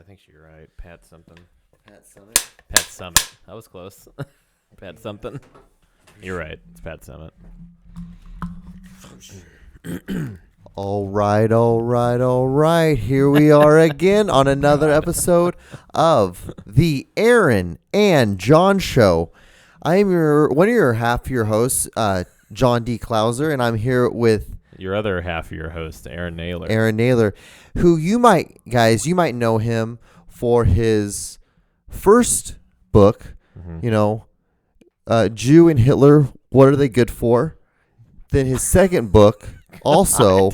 think you're right. Pat something. Pat Summit. Pat Summit. That was close. Pat something. You're right. It's Pat Summit. All right. Here we are again on another episode of the Aaron and John Show. I am one of your half your hosts, John D. Klauser, and I'm here with your other half of your host, Aaron Naylor. Aaron Naylor, who you might know him for his first book, Jew and Hitler, What Are They Good For? Then his second book, also,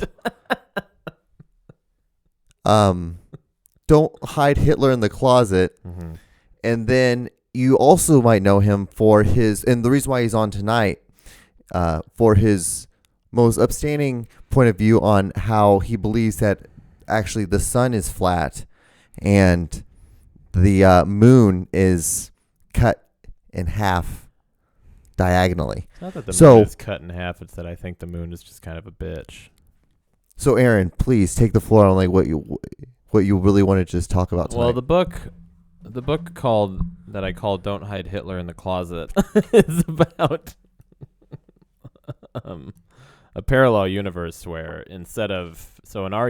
Don't Hide Hitler in the Closet. Mm-hmm. And then you also might know him for his, and the reason why he's on tonight, for his most upstanding point of view on how he believes that actually the sun is flat and the moon is cut in half diagonally. It's not that the moon is cut in half, it's that I think the moon is just kind of a bitch. So Aaron, please take the floor on like what you really want to just talk about tonight. Well, the book that I called Don't Hide Hitler in the Closet is about a parallel universe where instead of, so in our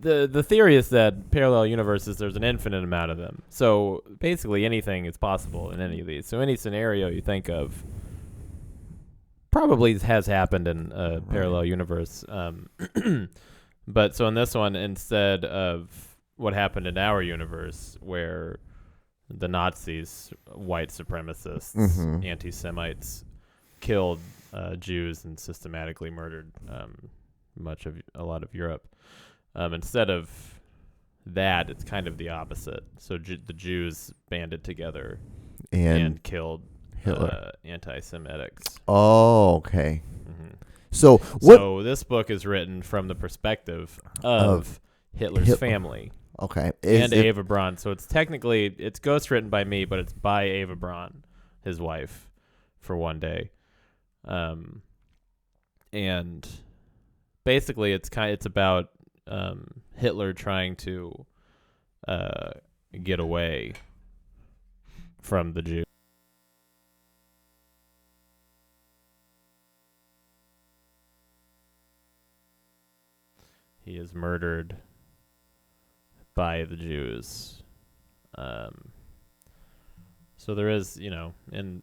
the theory is that parallel universes, there's an infinite amount of them. So basically anything is possible in any of these. So any scenario you think of probably has happened in a parallel universe. But so in this one, instead of what happened in our universe where the Nazis, white supremacists, anti-Semites killed Jews and systematically murdered a lot of Europe. Instead of that, it's kind of the opposite. So the Jews banded together and killed Hitler, anti-Semitics. Oh, okay. Mm-hmm. So this book is written from the perspective of Hitler's family. Okay. Eva Braun. So it's ghostwritten by me, but it's by Eva Braun, his wife, for one day. And basically it's about Hitler trying to get away from the Jews. He is murdered by the Jews. So there is, in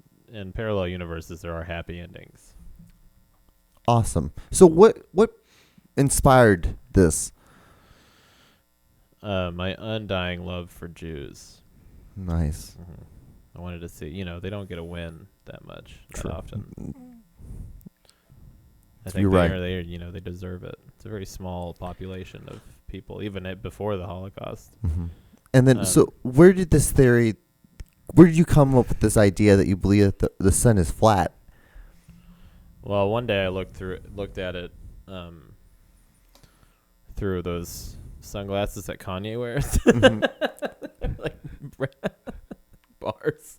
parallel universes, there are happy endings. Awesome. So what inspired this? My undying love for Jews. Nice. Mm-hmm. I wanted to see, they don't get a win that much, that often. I think you're right. They deserve it. It's a very small population of people, even before the Holocaust. Mm-hmm. And then, so where did you come up with this idea that you believe that the sun is flat? Well, one day I looked at it through those sunglasses that Kanye wears, like bars.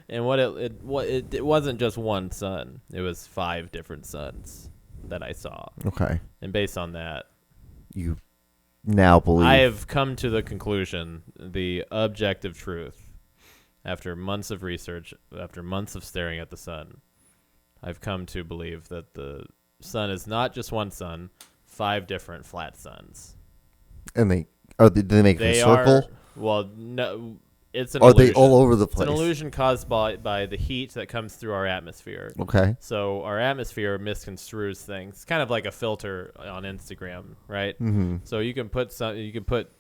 And it wasn't just one sun; it was 5 different suns that I saw. Okay. And based on that, you now believe I have come to the conclusion, the objective truth, after months of research, after months of staring at the sun. I've come to believe that the sun is not just one sun, 5 different flat suns. And do they make a circle? No, it's an illusion. Are they illusion. all over the place? It's an illusion caused by the heat that comes through our atmosphere. Okay. So our atmosphere misconstrues things. It's kind of like a filter on Instagram, right? Mm-hmm. So you can put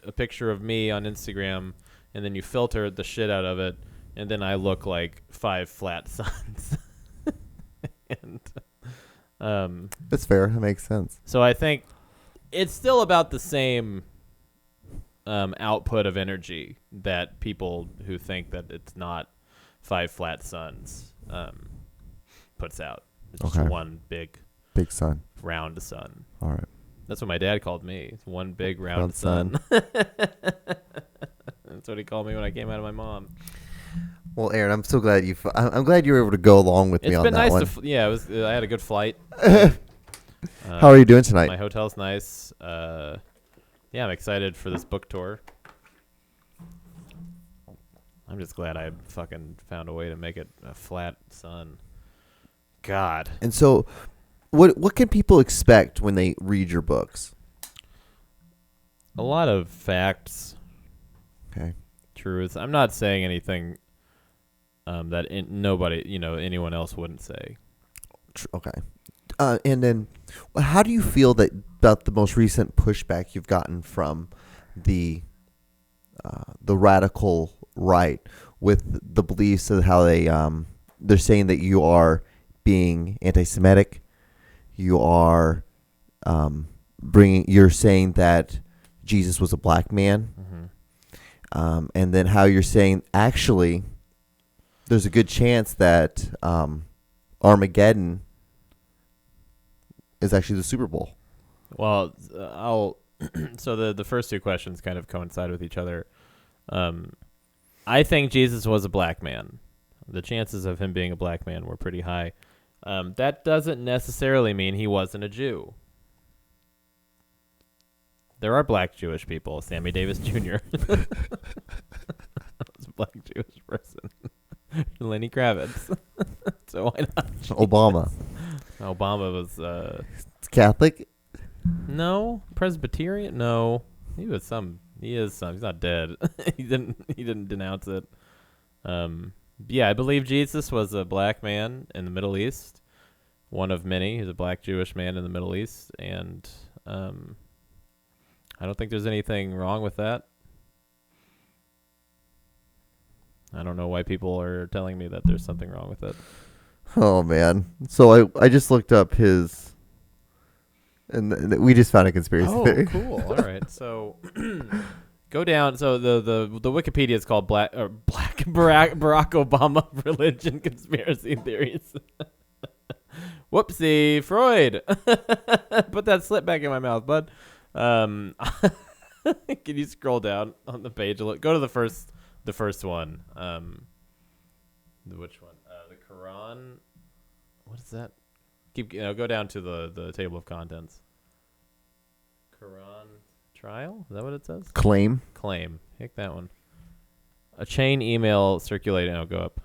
a picture of me on Instagram, and then you filter the shit out of it, and then I look like 5 flat suns. And that's fair. That makes sense. So I think it's still about the same output of energy that people who think that it's not 5 flat suns puts out. It's just one big sun, round sun. All right. That's what my dad called me. It's one big round sun. That's what he called me when I came out of my mom. Well, Aaron, I'm so glad I'm glad you were able to go along with me on that one. It's been nice I had a good flight. How are you doing tonight? My hotel's nice. I'm excited for this book tour. I'm just glad I fucking found a way to make it a flat sun. God. And so, what can people expect when they read your books? A lot of facts. Okay. Truths. I'm not saying anything that nobody, anyone else wouldn't say. Okay. And then, how do you feel about the most recent pushback you've gotten from the radical right with the beliefs of how they're saying that you are being anti-Semitic, you are you're saying that Jesus was a black man, and then how you're saying actually there's a good chance that Armageddon is actually the Super Bowl. Well, so the first two questions kind of coincide with each other. I think Jesus was a black man. The chances of him being a black man were pretty high. That doesn't necessarily mean he wasn't a Jew. There are black Jewish people. Sammy Davis Jr. was a black Jewish person. Lenny Kravitz. So why not Jesus? Obama. Obama was Catholic? No. Presbyterian? No. He is some. He's not dead. He didn't denounce it. Yeah, I believe Jesus was a black man in the Middle East. One of many. He's a black Jewish man in the Middle East, and I don't think there's anything wrong with that. I don't know why people are telling me that there's something wrong with it. Oh man! So I just looked up his, and we just found a conspiracy theory. Oh, cool! All right, so go down. So the Wikipedia is called Black Barack Obama Religion Conspiracy Theories. Whoopsie, Freud. Put that slip back in my mouth, bud. Can you scroll down on the page a little? Go to the first one. Which one? The Quran. What is that? Go down to the table of contents. Quran trial? Is that what it says? Claim. Pick that one. A chain email circulating. Oh, go up.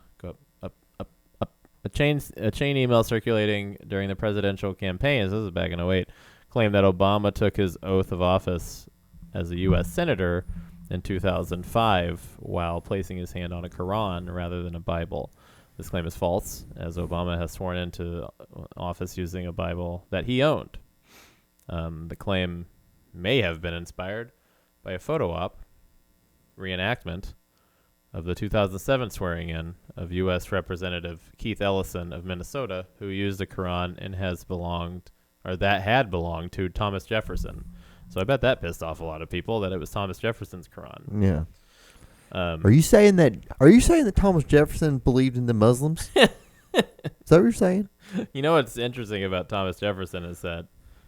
A chain email circulating during the presidential campaign. This is back in 2008. Claimed that Obama took his oath of office as a U.S. senator in 2005 while placing his hand on a Quran rather than a Bible. This claim is false, as Obama has sworn into office using a Bible that he owned. The claim may have been inspired by a photo op reenactment of the 2007 swearing-in of U.S. Representative Keith Ellison of Minnesota, who used a Quran and that had belonged to Thomas Jefferson. So I bet that pissed off a lot of people that it was Thomas Jefferson's Quran. Yeah. Are you saying that Thomas Jefferson believed in the Muslims? Is that what you're saying? You know what's interesting about Thomas Jefferson is that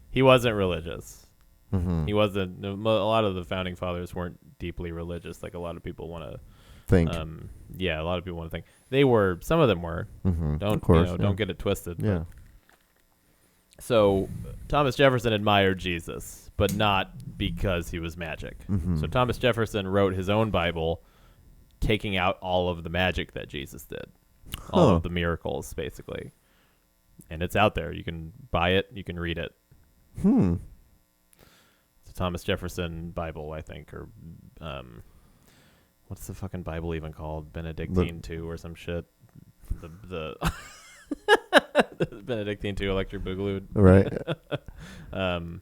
he wasn't religious. Mm-hmm. He wasn't. A lot of the founding fathers weren't deeply religious, like a lot of people want to think. Yeah, a lot of people want to think they were. Some of them were. Mm-hmm. Don't get it twisted. Yeah. So Thomas Jefferson admired Jesus, but not because he was magic. Mm-hmm. So Thomas Jefferson wrote his own Bible, taking out all of the magic that Jesus did, all of the miracles, basically. And it's out there. You can buy it. You can read it. It's a Thomas Jefferson Bible, I think, or what's the fucking Bible even called? Benedictine II or some shit. The Benedictine II Electric Boogaloo. Right. God,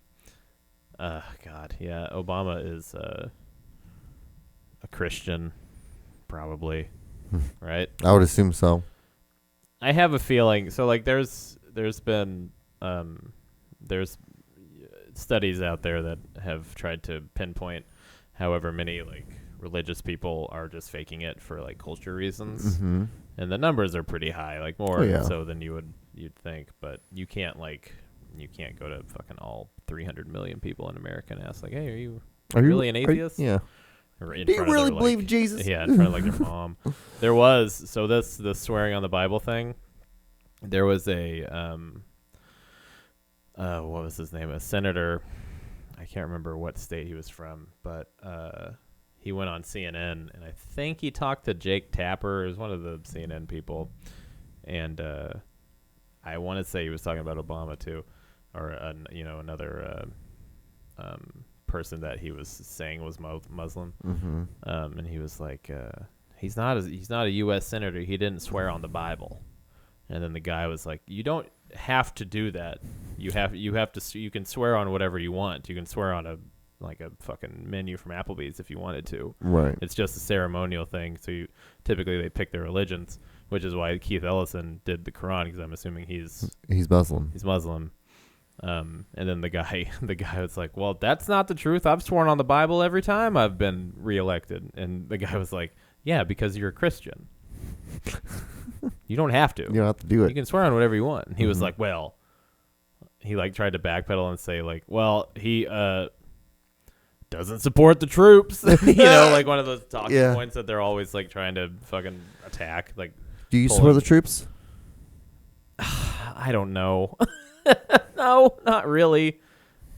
yeah. Obama is a Christian, probably, right? I would assume so. I have a feeling. So, like, there's been there's studies out there that have tried to pinpoint however many like religious people are just faking it for like culture reasons, and the numbers are pretty high, like more so than you'd think. But you can't go to fucking all 300 million people in America and ask like, hey, are you really an atheist? Yeah. Do you really believe in Jesus? Yeah, in front of like your mom. There was the swearing on the Bible thing. There was a what was his name? A senator. I can't remember what state he was from, but he went on CNN, and I think he talked to Jake Tapper. It was one of the CNN people. And I want to say he was talking about Obama, too, or, another person that he was saying was Muslim. Mm-hmm. And he was like, he's not a U.S. senator. He didn't swear on the Bible. And then the guy was like, you don't have to do that. You can swear on whatever you want. You can swear on a fucking menu from Applebee's if you wanted to. Right. It's just a ceremonial thing. So typically they pick their religions, which is why Keith Ellison did the Quran, because I'm assuming he's Muslim. He's Muslim. And then the guy was like, well, that's not the truth. I've sworn on the Bible every time I've been reelected. And the guy was like, yeah, because you're a Christian. You don't have to. You don't have to do it. You can swear on whatever you want. And he was like, well, he tried to backpedal and say like, well, he doesn't support the troops. Like one of those talking points that they're always like trying to fucking attack. Like, do you support the troops? I don't know. No, not really.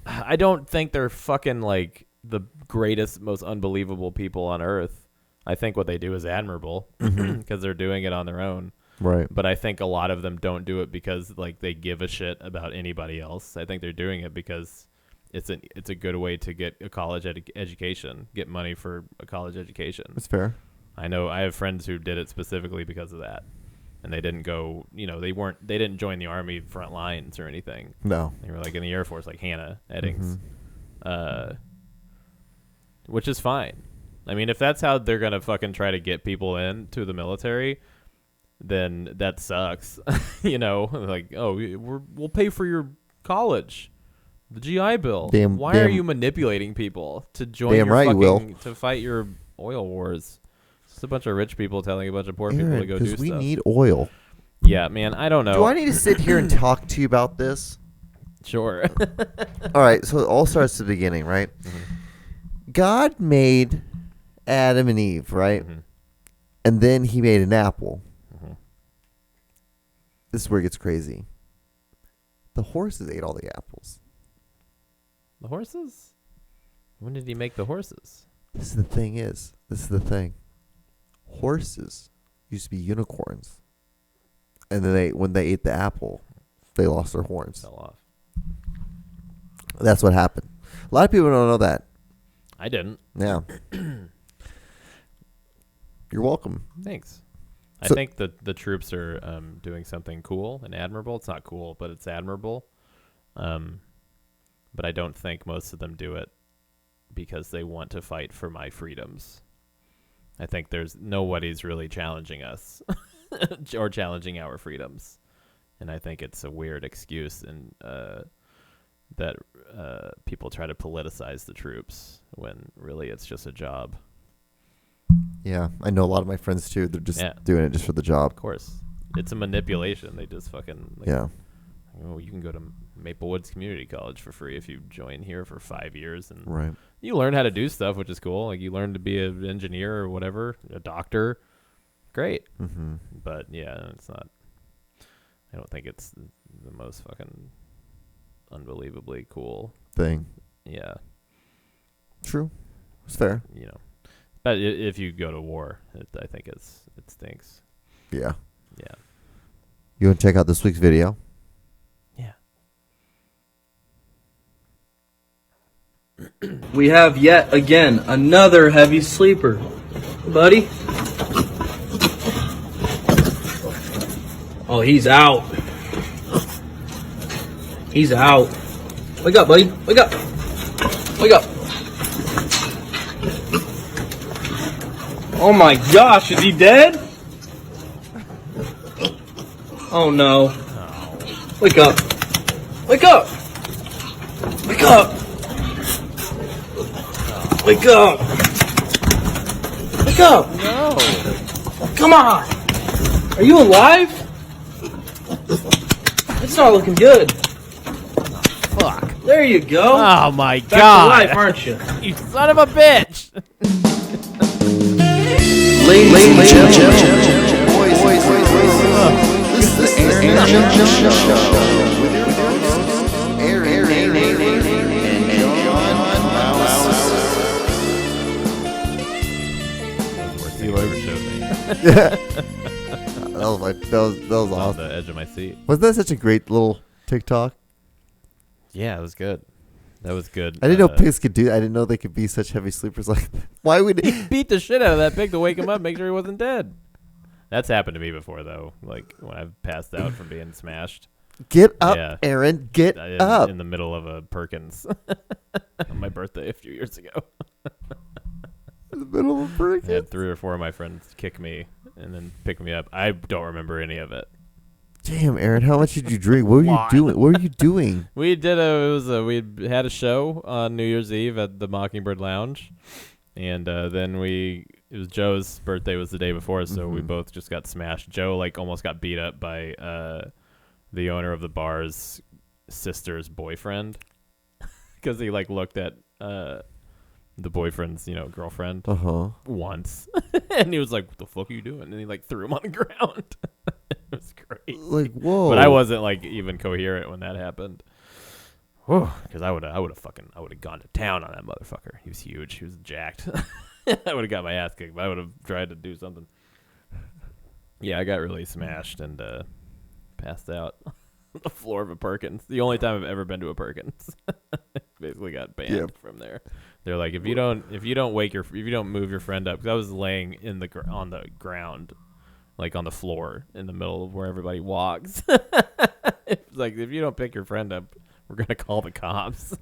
I don't think they're fucking like the greatest, most unbelievable people on earth. I think what they do is admirable because they're doing it on their own. Right. But I think a lot of them don't do it because like they give a shit about anybody else. I think they're doing it because it's a good way to get a college education, get money for a college education. That's fair. I know I have friends who did it specifically because of that. And they didn't go, they didn't join the Army front lines or anything. No. They were like in the Air Force, like Hannah Eddings, which is fine. I mean, if that's how they're going to fucking try to get people into the military, then that sucks. Like, oh, we'll pay for your college, the GI Bill. Why are you manipulating people to join to fight your oil wars? It's just a bunch of rich people telling a bunch of poor people to go do stuff. Because we need oil. Yeah, man, I don't know. Do I need to sit here and talk to you about this? Sure. All right, so it all starts at the beginning, right? Mm-hmm. God made Adam and Eve, right? Mm-hmm. And then he made an apple. Mm-hmm. This is where it gets crazy. The horses ate all the apples. The horses? When did he make the horses? This is the thing. Horses used to be unicorns. And then when they ate the apple, they lost their horns. Fell off. That's what happened. A lot of people don't know that. I didn't. Yeah. You're welcome. Thanks. I think that the troops are doing something cool and admirable. It's not cool, but it's admirable. But I don't think most of them do it because they want to fight for my freedoms. I think nobody's really challenging us or challenging our freedoms. And I think it's a weird excuse and that people try to politicize the troops when really it's just a job. Yeah, I know a lot of my friends too. They're just doing it just for the job. Of course. It's a manipulation. They just fucking... you can go to Maple Woods Community College for free if you join here for 5 years. And you learn how to do stuff, which is cool. Like you learn to be an engineer or whatever, a doctor. Great. Mm-hmm. But yeah, it's not... I don't think it's the most fucking unbelievably cool thing. Yeah. True. It's fair. But if you go to war, I think it stinks. Yeah. Yeah. You want to check out this week's video? Yeah. We have yet again another heavy sleeper. Buddy? Oh, he's out. He's out. Wake up, buddy. Wake up. Wake up. Oh my gosh, is he dead? Oh no. Wake up. Wake up. Wake up. Wake up. Wake up. No. Come on. Are you alive? It's not looking good. Fuck. There you go. Oh my Back god. to life, aren't you? You son of a bitch. Ladies and gentlemen, boys, this is the Aaron and John Show. With your hosts, Aaron and John Mouse. That was on awesome. the edge of my seat. Wasn't that such a great little TikTok? Yeah, it was good. That was good. I didn't know pigs could do that. I didn't know they could be such heavy sleepers like that. Why would He beat the shit out of that pig to wake him up, make sure he wasn't dead. That's happened to me before, though. Like when I've passed out from being smashed. Get up, Yeah. Aaron? Get up. In the middle of a Perkins on my birthday a few years ago. In the middle of a Perkins? I had 3 or 4 of my friends kick me and then pick me up. I don't remember any of it. Damn, Aaron, how much did you drink? What were you doing? What were you doing? We had a show on New Year's Eve at the Mockingbird Lounge, and then it was Joe's birthday was the day before, so we both just got smashed. Joe like almost got beat up by the owner of the bar's sister's boyfriend because he like looked at the boyfriend's girlfriend once, and he was like, "What the fuck are you doing?" And he like threw him on the ground. It was great. Like, whoa. But I wasn't like even coherent when that happened. Because I would have gone to town on that motherfucker. He was huge. He was jacked. I would have got my ass kicked, but I would have tried to do something. Yeah, I got really smashed and passed out on the floor of a Perkins. The only time I've ever been to a Perkins. Basically got banned from there. They're like, if you don't move your friend up, because I was laying on the ground. Like on the floor in the middle of where everybody walks. It's like, if you don't pick your friend up, we're going to call the cops.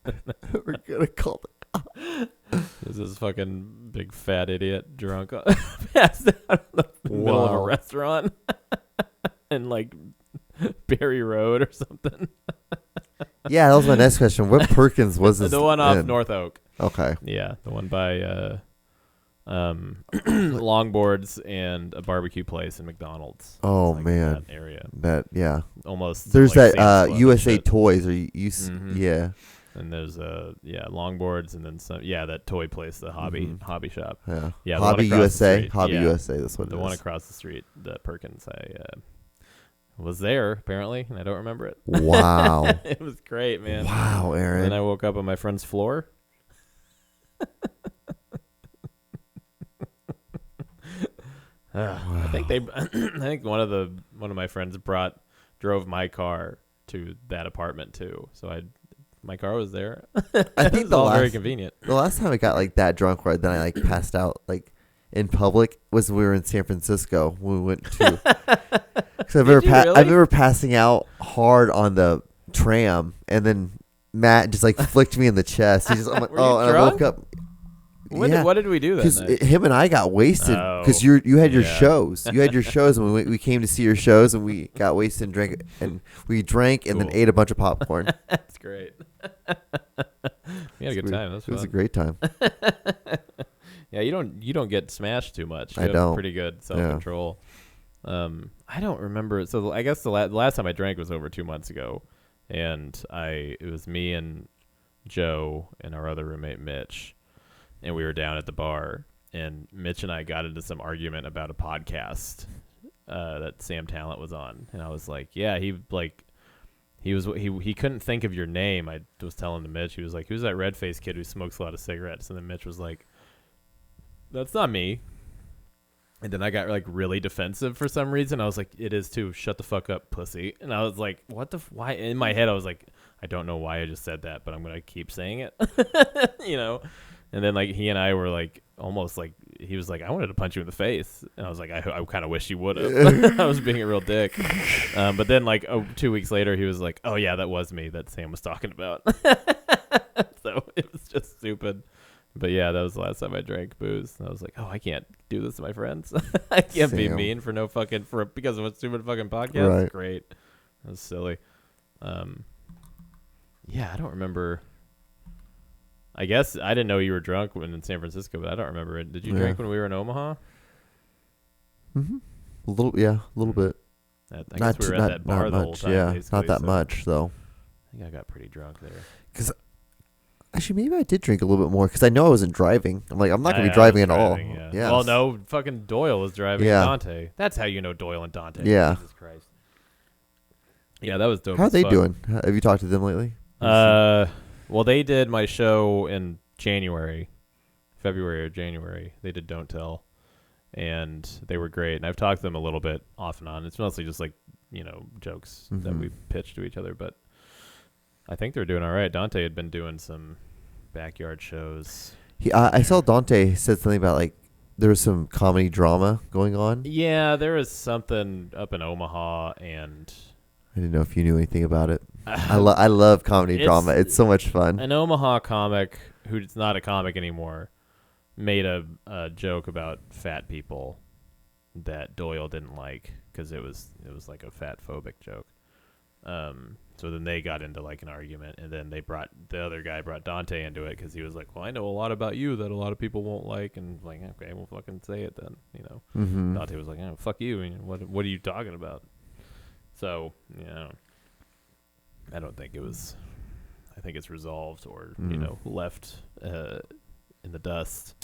We're going to call the cops. This is fucking big fat idiot drunk passed out in the middle of a restaurant in like Berry Road or something. Yeah, that was my next question. What Perkins was this? The one off North Oak. Okay. Yeah, the one by longboards and a barbecue place in McDonald's. Oh like man, that area. Yeah. Almost. There's like that USA Toys, or yeah. And there's longboards, and then some. Yeah, that toy place, the hobby shop. Yeah. Yeah. Hobby USA. Hobby USA. That's what the it one is. across the street, the Perkins. I was there apparently, and I don't remember it. Wow. It was great, man. Wow, Aaron. And then I woke up on my friend's floor. I think one of my friends drove my car to that apartment too. So my car was there. I think very convenient. The last time I got like that drunk, right, then I like passed out like in public was when we were in San Francisco when we went to. Because I remember passing out hard on the tram, and then Matt just like flicked me in the chest. I'm like, and I woke up. What did we do that night? Because him and I got wasted because you had your shows. You had your shows, and we came to see your shows, and we got wasted and drank, and then ate a bunch of popcorn. That's great. We had a good time. It was a great time. Yeah, you don't get smashed too much. You I have don't. Pretty good self-control. I don't remember. So I guess the last time I drank was over 2 months ago, and it was me and Joe and our other roommate Mitch. And we were down at the bar, and Mitch and I got into some argument about a podcast that Sam Talent was on, and I was like, "Yeah, he couldn't think of your name." I was telling to Mitch, he was like, "Who's that red-faced kid who smokes a lot of cigarettes?" And then Mitch was like, "That's not me." And then I got like really defensive for some reason. I was like, "It is too. Shut the fuck up, pussy." And I was like, "What the? Why?" In my head, I was like, "I don't know why I just said that, but I'm gonna keep saying it," And then like he and I were like almost like he was like, "I wanted to punch you in the face," and I was like, "I kind of wish you would have." I was being a real dick. But then like 2 weeks later, he was like, "Oh yeah, that was me that Sam was talking about." So it was just stupid. But yeah, that was the last time I drank booze. And I was like, "Oh, I can't do this to my friends. I can't be mean because of a stupid fucking podcast." Right. Great, that was silly. Yeah, I don't remember. I guess I didn't know you were drunk when in San Francisco, but I don't remember it. Did you drink when we were in Omaha? Mm-hmm. A little bit. I guess we were at that bar the whole time. Yeah, not that much though. I think I got pretty drunk there. Because actually, maybe I did drink a little bit more because I know I wasn't driving. I'm like, I'm not gonna be driving at all. Yeah. Well, no, fucking Doyle was driving. Yeah. Dante. That's how you know Doyle and Dante. Yeah. Jesus Christ. Yeah, that was dope. How are they doing? Have you talked to them lately? Well, they did my show in February or January. They did Don't Tell, and they were great. And I've talked to them a little bit off and on. It's mostly just like, jokes that we pitch to each other, but I think they're doing all right. Dante had been doing some backyard shows. I saw Dante said something about like there was some comedy drama going on. Yeah, there was something up in Omaha, and I didn't know if you knew anything about it. I love comedy drama. It's so much fun. An Omaha comic who's not a comic anymore made a joke about fat people that Doyle didn't like because it was like a fat phobic joke. So then they got into like an argument, and then the other guy brought Dante into it because he was like, well, I know a lot about you that a lot of people won't like, and like, okay, we'll fucking say it then, Dante was like, oh, fuck you, what are you talking about? So, I don't think it was, I think it's resolved or, left in the dust.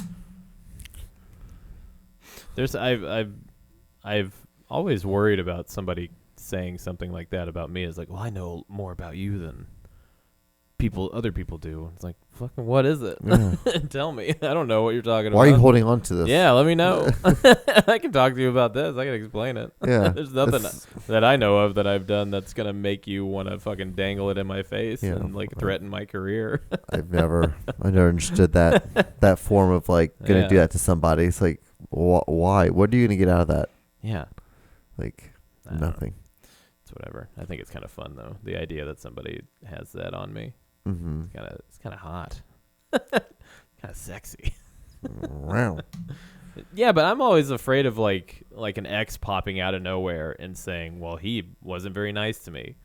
I've always worried about somebody saying something like that about me. Is like, well, I know more about you than other people do. It's like, fucking, what is it? Yeah. Tell me. I don't know what you're talking about. Why are you holding on to this? Yeah, let me know. I can talk to you about this. I can explain it. Yeah. There's nothing that I know of that I've done that's gonna make you want to fucking dangle it in my face and like threaten my career. I never understood that form of like gonna do that to somebody. It's like, why? What are you gonna get out of that? Yeah. Like nothing. It's whatever. I think it's kind of fun though. The idea that somebody has that on me. Mm-hmm. It's kind of hot. Kind of sexy. Wow. Yeah, but I'm always afraid of like an ex popping out of nowhere and saying, well, he wasn't very nice to me.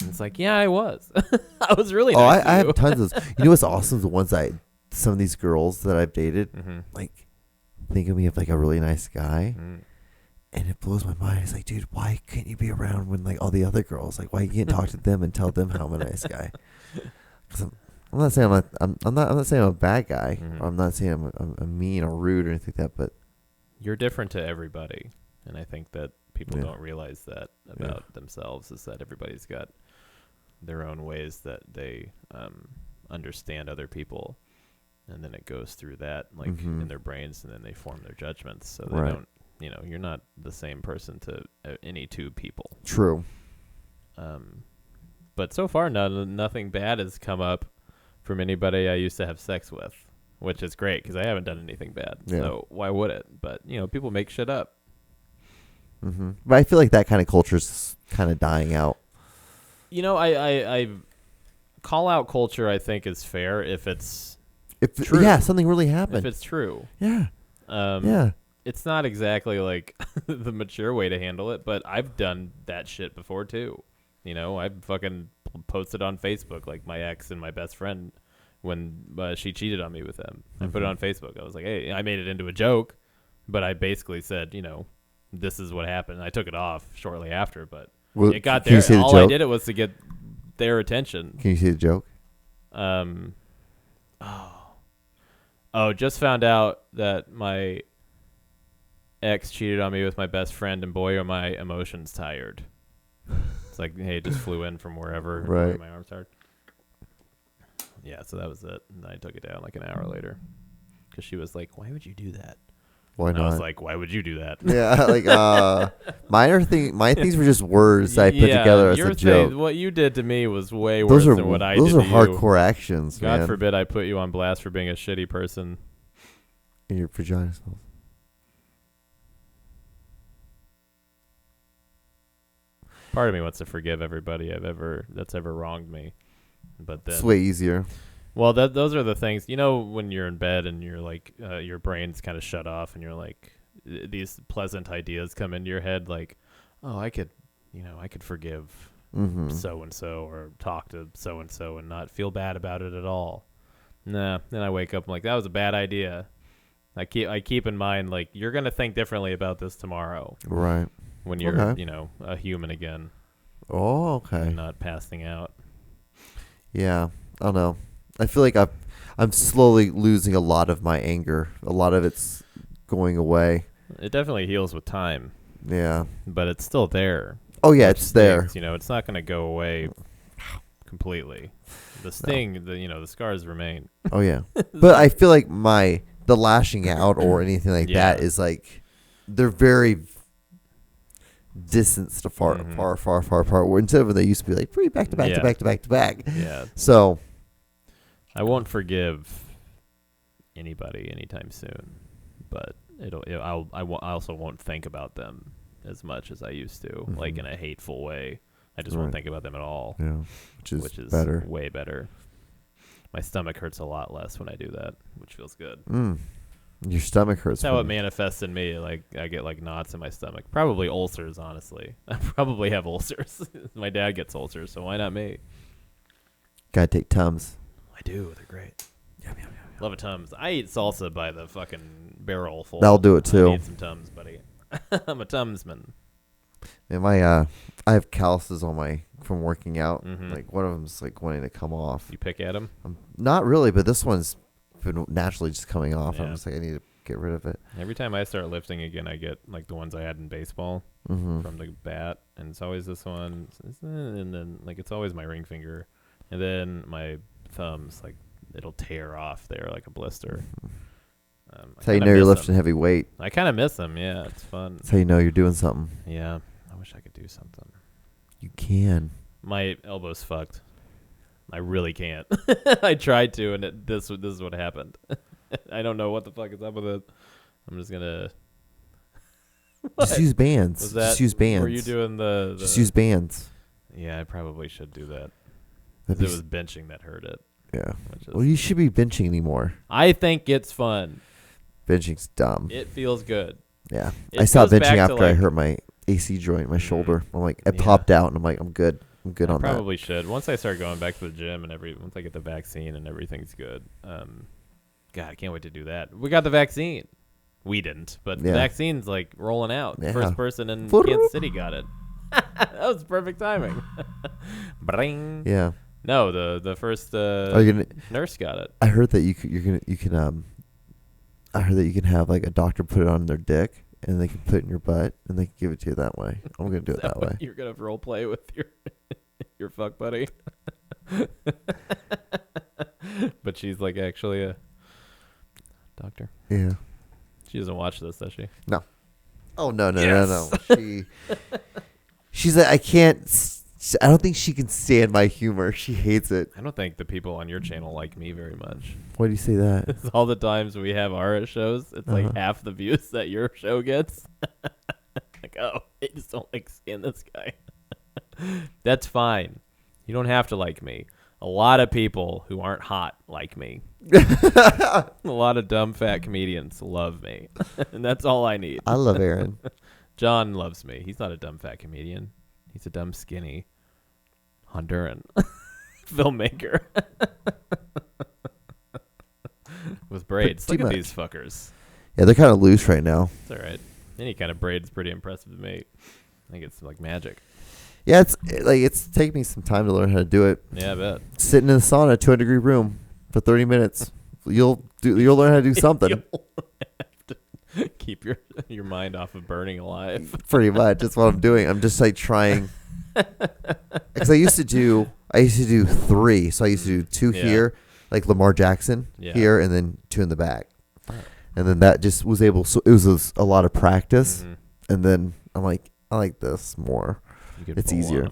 And it's like, yeah, I was. I was really nice to you. I have tons of those. You know what's awesome? The ones some of these girls that I've dated, like, think of me as like a really nice guy. Mm. And it blows my mind. It's like, dude, why can't you be around when like all the other girls? Like, why you can't talk to them and tell them how I'm a nice guy? Because I'm not saying I'm not saying I'm a bad guy. Or I'm not saying I'm mean or rude or anything like that. But you're different to everybody, and I think that people don't realize that about themselves. Is that everybody's got their own ways that they understand other people, and then it goes through that like in their brains, and then they form their judgments. So they don't. You're not the same person to any two people. True. But so far, nothing bad has come up from anybody I used to have sex with, which is great because I haven't done anything bad. Yeah. So why would it? But, people make shit up. Mm-hmm. But I feel like that kind of culture's kind of dying out. I call out culture, I think, is fair if it's true. Yeah, something really happened. If it's true. Yeah. Yeah. It's not exactly like the mature way to handle it, but I've done that shit before too. I've fucking posted on Facebook like my ex and my best friend when she cheated on me with him. I put it on Facebook. I was like, hey, I made it into a joke, but I basically said, this is what happened. I took it off shortly after, but it got there. All I did it was to get their attention. Can you see the joke? Just found out that my ex cheated on me with my best friend, and boy, are my emotions tired. It's like, hey, just flew in from wherever. Right. My arms tired. Yeah, so that was it. And I took it down like an hour later because she was like, why would you do that? Why not? I was like, why would you do that? Yeah, like my things were just words I put together as a joke. What you did to me was way worse than what I did to you. Those are hardcore actions, God man. forbid I put you on blast for being a shitty person. In your vagina smells. Part of me wants to forgive everybody that's ever wronged me, but then it's way easier. Well, those are the things, when you're in bed and you're like, your brain's kind of shut off, and you're like, these pleasant ideas come into your head, like, oh, I could forgive so and so, or talk to so and so, and not feel bad about it at all. Nah. Then I wake up, I'm like, that was a bad idea. I keep in mind, like, you're gonna think differently about this tomorrow, right? When you're, a human again. Oh, okay. And not passing out. Yeah, I don't know. I feel like I'm slowly losing a lot of my anger. A lot of it's going away. It definitely heals with time. Yeah. But it's still there. Oh, yeah, it's there. It's not going to go away completely. The sting, the scars remain. Oh, yeah. But I feel like the lashing out or anything like that is like they're very distanced far apart. Where instead of when they used to be like pretty back to back to back to back to back. Yeah. So I won't forgive anybody anytime soon, but I also won't think about them as much as I used to, like in a hateful way. I just won't think about them at all. Yeah, which is better. Way better. My stomach hurts a lot less when I do that, which feels good. Your stomach hurts. That's how it manifests in me. Like I get like knots in my stomach. Probably ulcers, honestly. I probably have ulcers. My dad gets ulcers, so why not me? Gotta take Tums. I do. They're great. Yum, yum, yum, yum. Love a Tums. I eat salsa by the fucking barrel full. That'll do it too. I need some Tums, buddy. I'm a Tumsman. And I have calluses on from working out. Like one of them's like wanting to come off. You pick at them? Not really, but this one's been naturally just coming off. Yeah. I'm just like, I need to get rid of it. Every time I start lifting again, I get like the ones I had in baseball from the bat, and it's always this one, and then like it's always my ring finger, and then my thumbs, like it'll tear off there like a blister. That's how you know you're lifting heavy weight. I kind of miss them. Yeah, it's fun. That's how you know you're doing something. Yeah, I wish I could do something. You can. My elbow's fucked. I really can't. I tried to, and this is what happened. I don't know what the fuck is up with it. I'm just gonna just use bands. Just use bands. Were you doing the just use bands? Yeah, I probably should do that. It was benching that hurt it. Yeah. Well, you should be benching anymore. I think it's fun. Benching's dumb. It feels good. Yeah. I stopped benching after I hurt my AC joint, my shoulder. I'm like, I popped out, and I'm like, I'm good. I'm good on that. I probably should. Once I start going back to the gym and once I get the vaccine and everything's good. God, I can't wait to do that. We got the vaccine. We didn't, but the vaccine's like rolling out. The first person in Kansas City got it. That was perfect timing. Bring. Yeah. No, the first nurse got it. I heard that you can I heard that you can have like a doctor put it on their dick and they can put it in your butt and they can give it to you that way. I'm gonna do it that way. You're gonna role play with your fuck buddy. But she's like actually a doctor. Yeah. She doesn't watch this, does she? No. Oh no. She's like, I don't think she can stand my humor. She hates it. I don't think the people on your channel like me very much. Why do you say that? It's all the times we have our shows, it's like half the views that your show gets. Like, oh, I just don't like seeing this guy. That's fine. You don't have to like me. A lot of people who aren't hot like me. A lot of dumb fat comedians love me. And that's all I need. I love Aaron. John loves me. He's not a dumb fat comedian. He's a dumb skinny Honduran filmmaker with braids. Look at these fuckers. Yeah, they're kind of loose right now. It's all right. Any kind of braid is pretty impressive to me. I think it's like magic. Yeah, it's taken me some time to learn how to do it. Yeah, I bet. Sitting in the sauna, 200-degree room for 30 minutes. You'll learn how to do something. You'll have to keep your mind off of burning alive. Pretty much. That's what I'm doing. I'm just like trying. Because I used to do 3. So I used to do 2 here, like Lamar Jackson here, and then 2 in the back. And then that just was able. So it was a lot of practice. And then I'm like, I like this more. It's easier.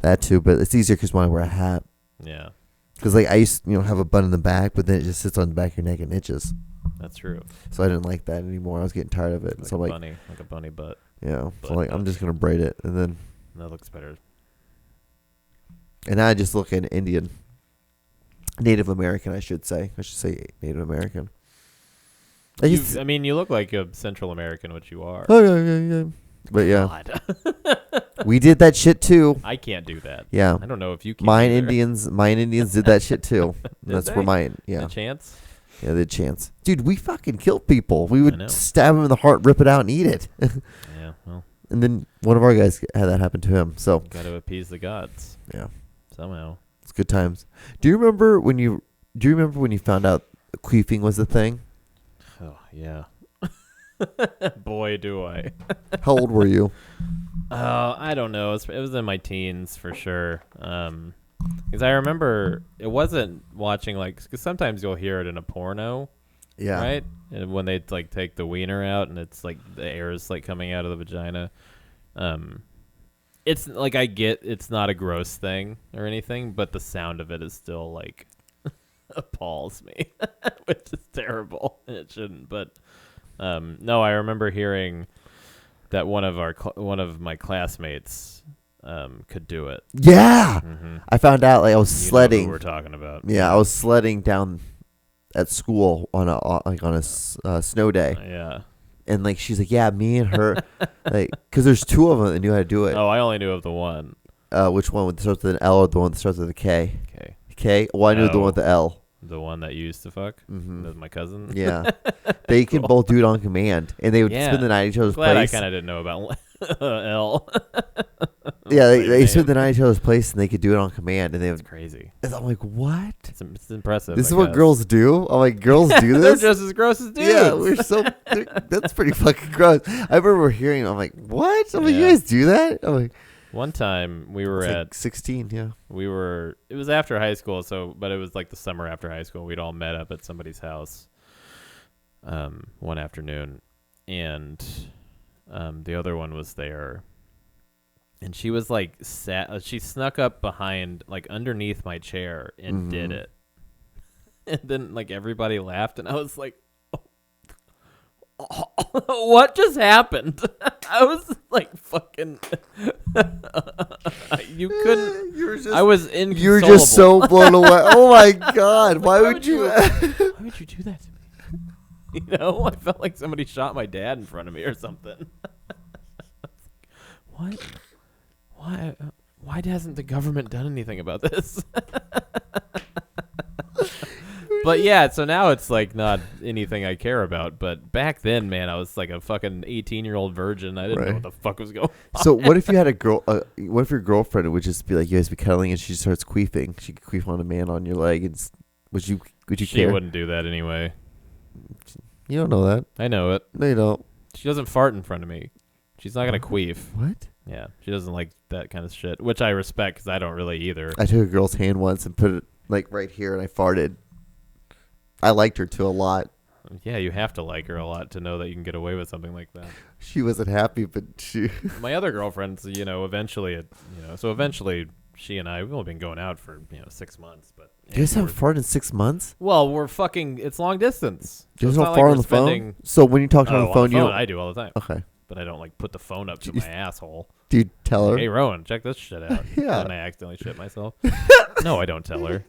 That too, but it's easier because when I wear a hat. Yeah. Because like I used to, have a bun in the back, but then it just sits on the back of your neck and itches. That's true. So I didn't like that anymore. I was getting tired of it. Like so like a bunny butt. Yeah. So like I'm just gonna braid it, and then that looks better. And now I just look at Indian, Native American. I should say Native American. You look like a Central American, which you are. But yeah, we did that shit too. I can't do that. Yeah, I don't know if you can. Mayan Indians did that shit too. That's where mine. Yeah, the chance. Yeah, the chance, dude. We fucking killed people. We would stab them in the heart, rip it out, and eat it. Yeah, well. And then one of our guys had that happen to him. So got to appease the gods. Yeah, somehow. It's good times. Do you remember when you found out queefing was the thing? Oh yeah. Boy, do I. How old were you? I don't know. It was in my teens for sure. Because I remember it wasn't watching because sometimes you'll hear it in a porno. Yeah. Right? And when they like take the wiener out and it's like the air is like coming out of the vagina. It's like I get it's not a gross thing or anything, but the sound of it is still like appalls me, which is terrible. It shouldn't, but no, I remember hearing that one of my classmates could do it. Yeah. Mm-hmm. I found out like I was You know sledding. who we're talking about. Yeah, I was sledding down at school on a snow day, Yeah. and like she's like, yeah, me and her, like, because there's two of them that knew how to do it. Oh, I only knew of the one. Which one starts with an L or the one that starts with a K? Okay. K. Well, I knew the one with the L. The one that you used to fuck? Mm-hmm. That was my cousin? Yeah. They can both do it on command. And they would spend the night at each other's Glad place. I kind of didn't know about L. Yeah, they spent the night at each other's place and they could do it on command. And they It's would, crazy. and I'm like, what? It's impressive. This is I what guess. girls do? I'm like, girls do They're this? just as gross as dudes. Yeah, that's pretty fucking gross. I remember hearing, I'm like, what? I'm like, you Yeah. guys do that? I'm like, One time we were it's at like 16, yeah. it was after high school, but it was like the summer after high school. We'd all met up at somebody's house one afternoon, and the other one was there, and she was like she snuck up behind, like underneath my chair and did it. And then like everybody laughed and I was like, what just happened? I was like fucking you couldn't. You were just, I was inconsolable. you were just so blown away. Oh my god! Why would you? Why would you do that to me? You know, I felt like somebody shot my dad in front of me or something. What? Why hasn't the government done anything about this? But yeah, so now it's like not anything I care about. But back then, man, I was like a fucking 18-year-old virgin. I didn't know what the fuck was going on. So what if you had a girl? What if your girlfriend would just be like, you guys be cuddling, and she starts queefing? She could queef on a man on your leg, and would you She care? wouldn't do that anyway. You don't know that. I know it. No, you don't. She doesn't fart in front of me. She's not gonna queef. What? Yeah, she doesn't like that kind of shit, which I respect because I don't really either. I took a girl's hand once and put it like right here, and I farted. I liked her too a lot. Yeah, you have to like her a lot to know that you can get away with something like that. She wasn't happy, but she. My other girlfriends, eventually she and I, we've only been going out for 6 months, but You guys haven't farted in 6 months? well, we're fucking. It's long distance. You guys So don't it's not fart like on we're the phone? spending- So when you talk to her on the phone, you don't. I do all the time, Okay. but I don't like put the phone up to You- my asshole. Do you tell her? Hey, Rowan, check this shit out. Yeah. And I accidentally shit myself. No, I don't tell her.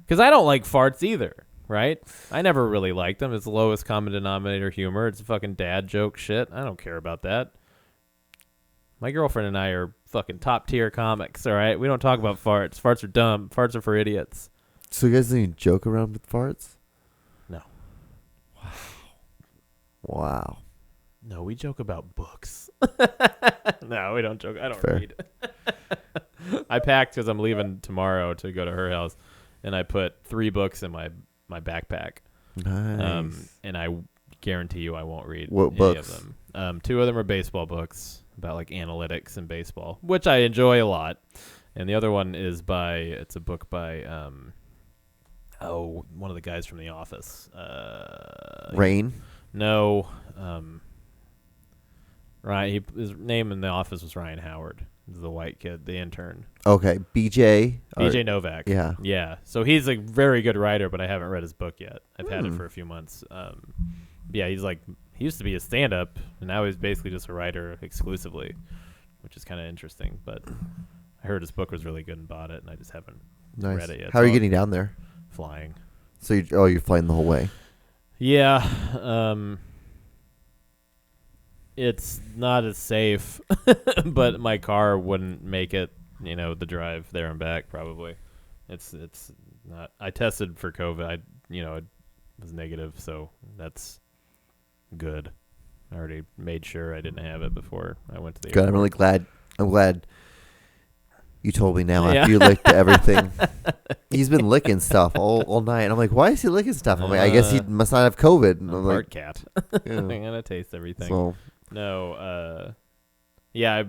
Because I don't like farts either, right? I never really liked them. It's the lowest common denominator humor. It's fucking dad joke shit. I don't care about that. My girlfriend and I are fucking top tier comics, all right? We don't talk about farts. Farts are dumb. Farts are for idiots. So you guys don't even joke around with farts? No. Wow. No, we joke about books. No, we don't joke. I don't Fair. read. I packed because I'm leaving tomorrow to go to her house, and I put 3 books in my backpack. Nice. And I guarantee you I won't read What any books? of them. 2 of them are baseball books about like analytics and baseball, which I enjoy a lot. And the other one is it's a book by one of the guys from The Office. Rain? No. Ryan. His name in The Office was Ryan Howard, the white kid, the intern. Okay. BJ? BJ Novak. Yeah. Yeah. So he's a very good writer, but I haven't read his book yet. I've had it for a few months. Yeah, he used to be a stand-up, and now he's basically just a writer exclusively, which is kind of interesting. But I heard his book was really good and bought it, and I just haven't Nice. read it yet. How are you So getting down there? flying? So you're flying the whole way? Yeah. It's not as safe, but my car wouldn't make it, the drive there and back probably. It's not. I tested for COVID. It was negative, so that's good. I already made sure I didn't have it before I went to the Good. I'm airport. really glad. I'm glad you told me now Yeah. after you licked everything. He's been licking stuff all night. And I'm like, why is he licking stuff? I'm like, I guess he must not have COVID. And I'm I'm part like, cat. yeah. I'm gonna taste everything. So No, yeah,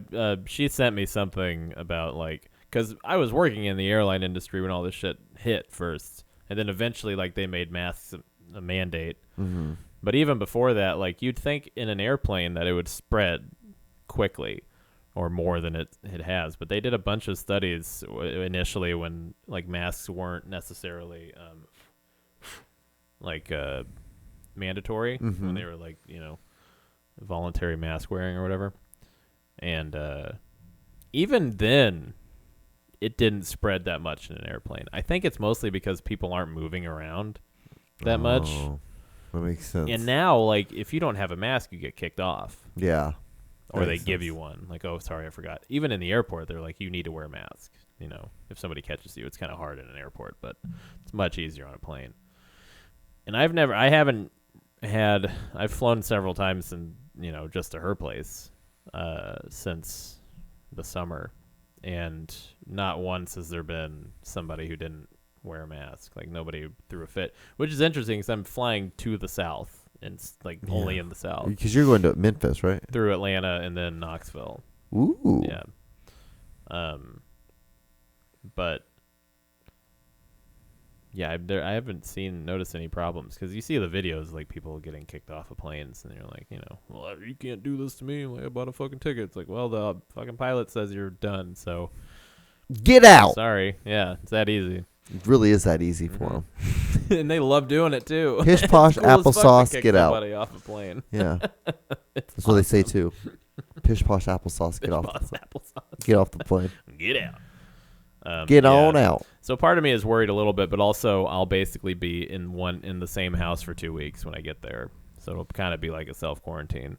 she sent me something about because I was working in the airline industry when all this shit hit first, and then eventually they made masks a mandate. Mm-hmm. But even before that, like you'd think in an airplane that it would spread quickly or more than it has. But they did a bunch of studies initially when like masks weren't necessarily mandatory, when they were like, voluntary mask wearing or whatever. And even then, it didn't spread that much in an airplane. I think it's mostly because people aren't moving around that much. That makes sense. And now, like, if you don't have a mask, you get kicked off. Yeah. Or they give you one. Like, oh, sorry, I forgot. Even in the airport, they're like, you need to wear a mask. If somebody catches you, it's kind of hard in an airport, but it's much easier on a plane. And I've flown several times and, just to her place since the summer. And not once has there been somebody who didn't wear a mask. Like, nobody threw a fit, which is interesting because I'm flying to the south and only in the south. Because you're going to Memphis, right? Through Atlanta and then Knoxville. Ooh. Yeah. But yeah, I haven't noticed any problems because you see the videos like people getting kicked off of planes and you're like, well, you can't do this to me. Like, I bought a fucking ticket. It's like, well, the fucking pilot says you're done, so get out. Sorry. Yeah, it's that easy. It really is that easy for them. And they love doing it too. Pish posh cool applesauce, get out. Somebody off a plane. Yeah, that's what they say too. Pish posh applesauce, get off. Get off the plane. Get out. Get on out. So part of me is worried a little bit, but also I'll basically be in the same house for 2 weeks when I get there. So it'll kind of be like a self-quarantine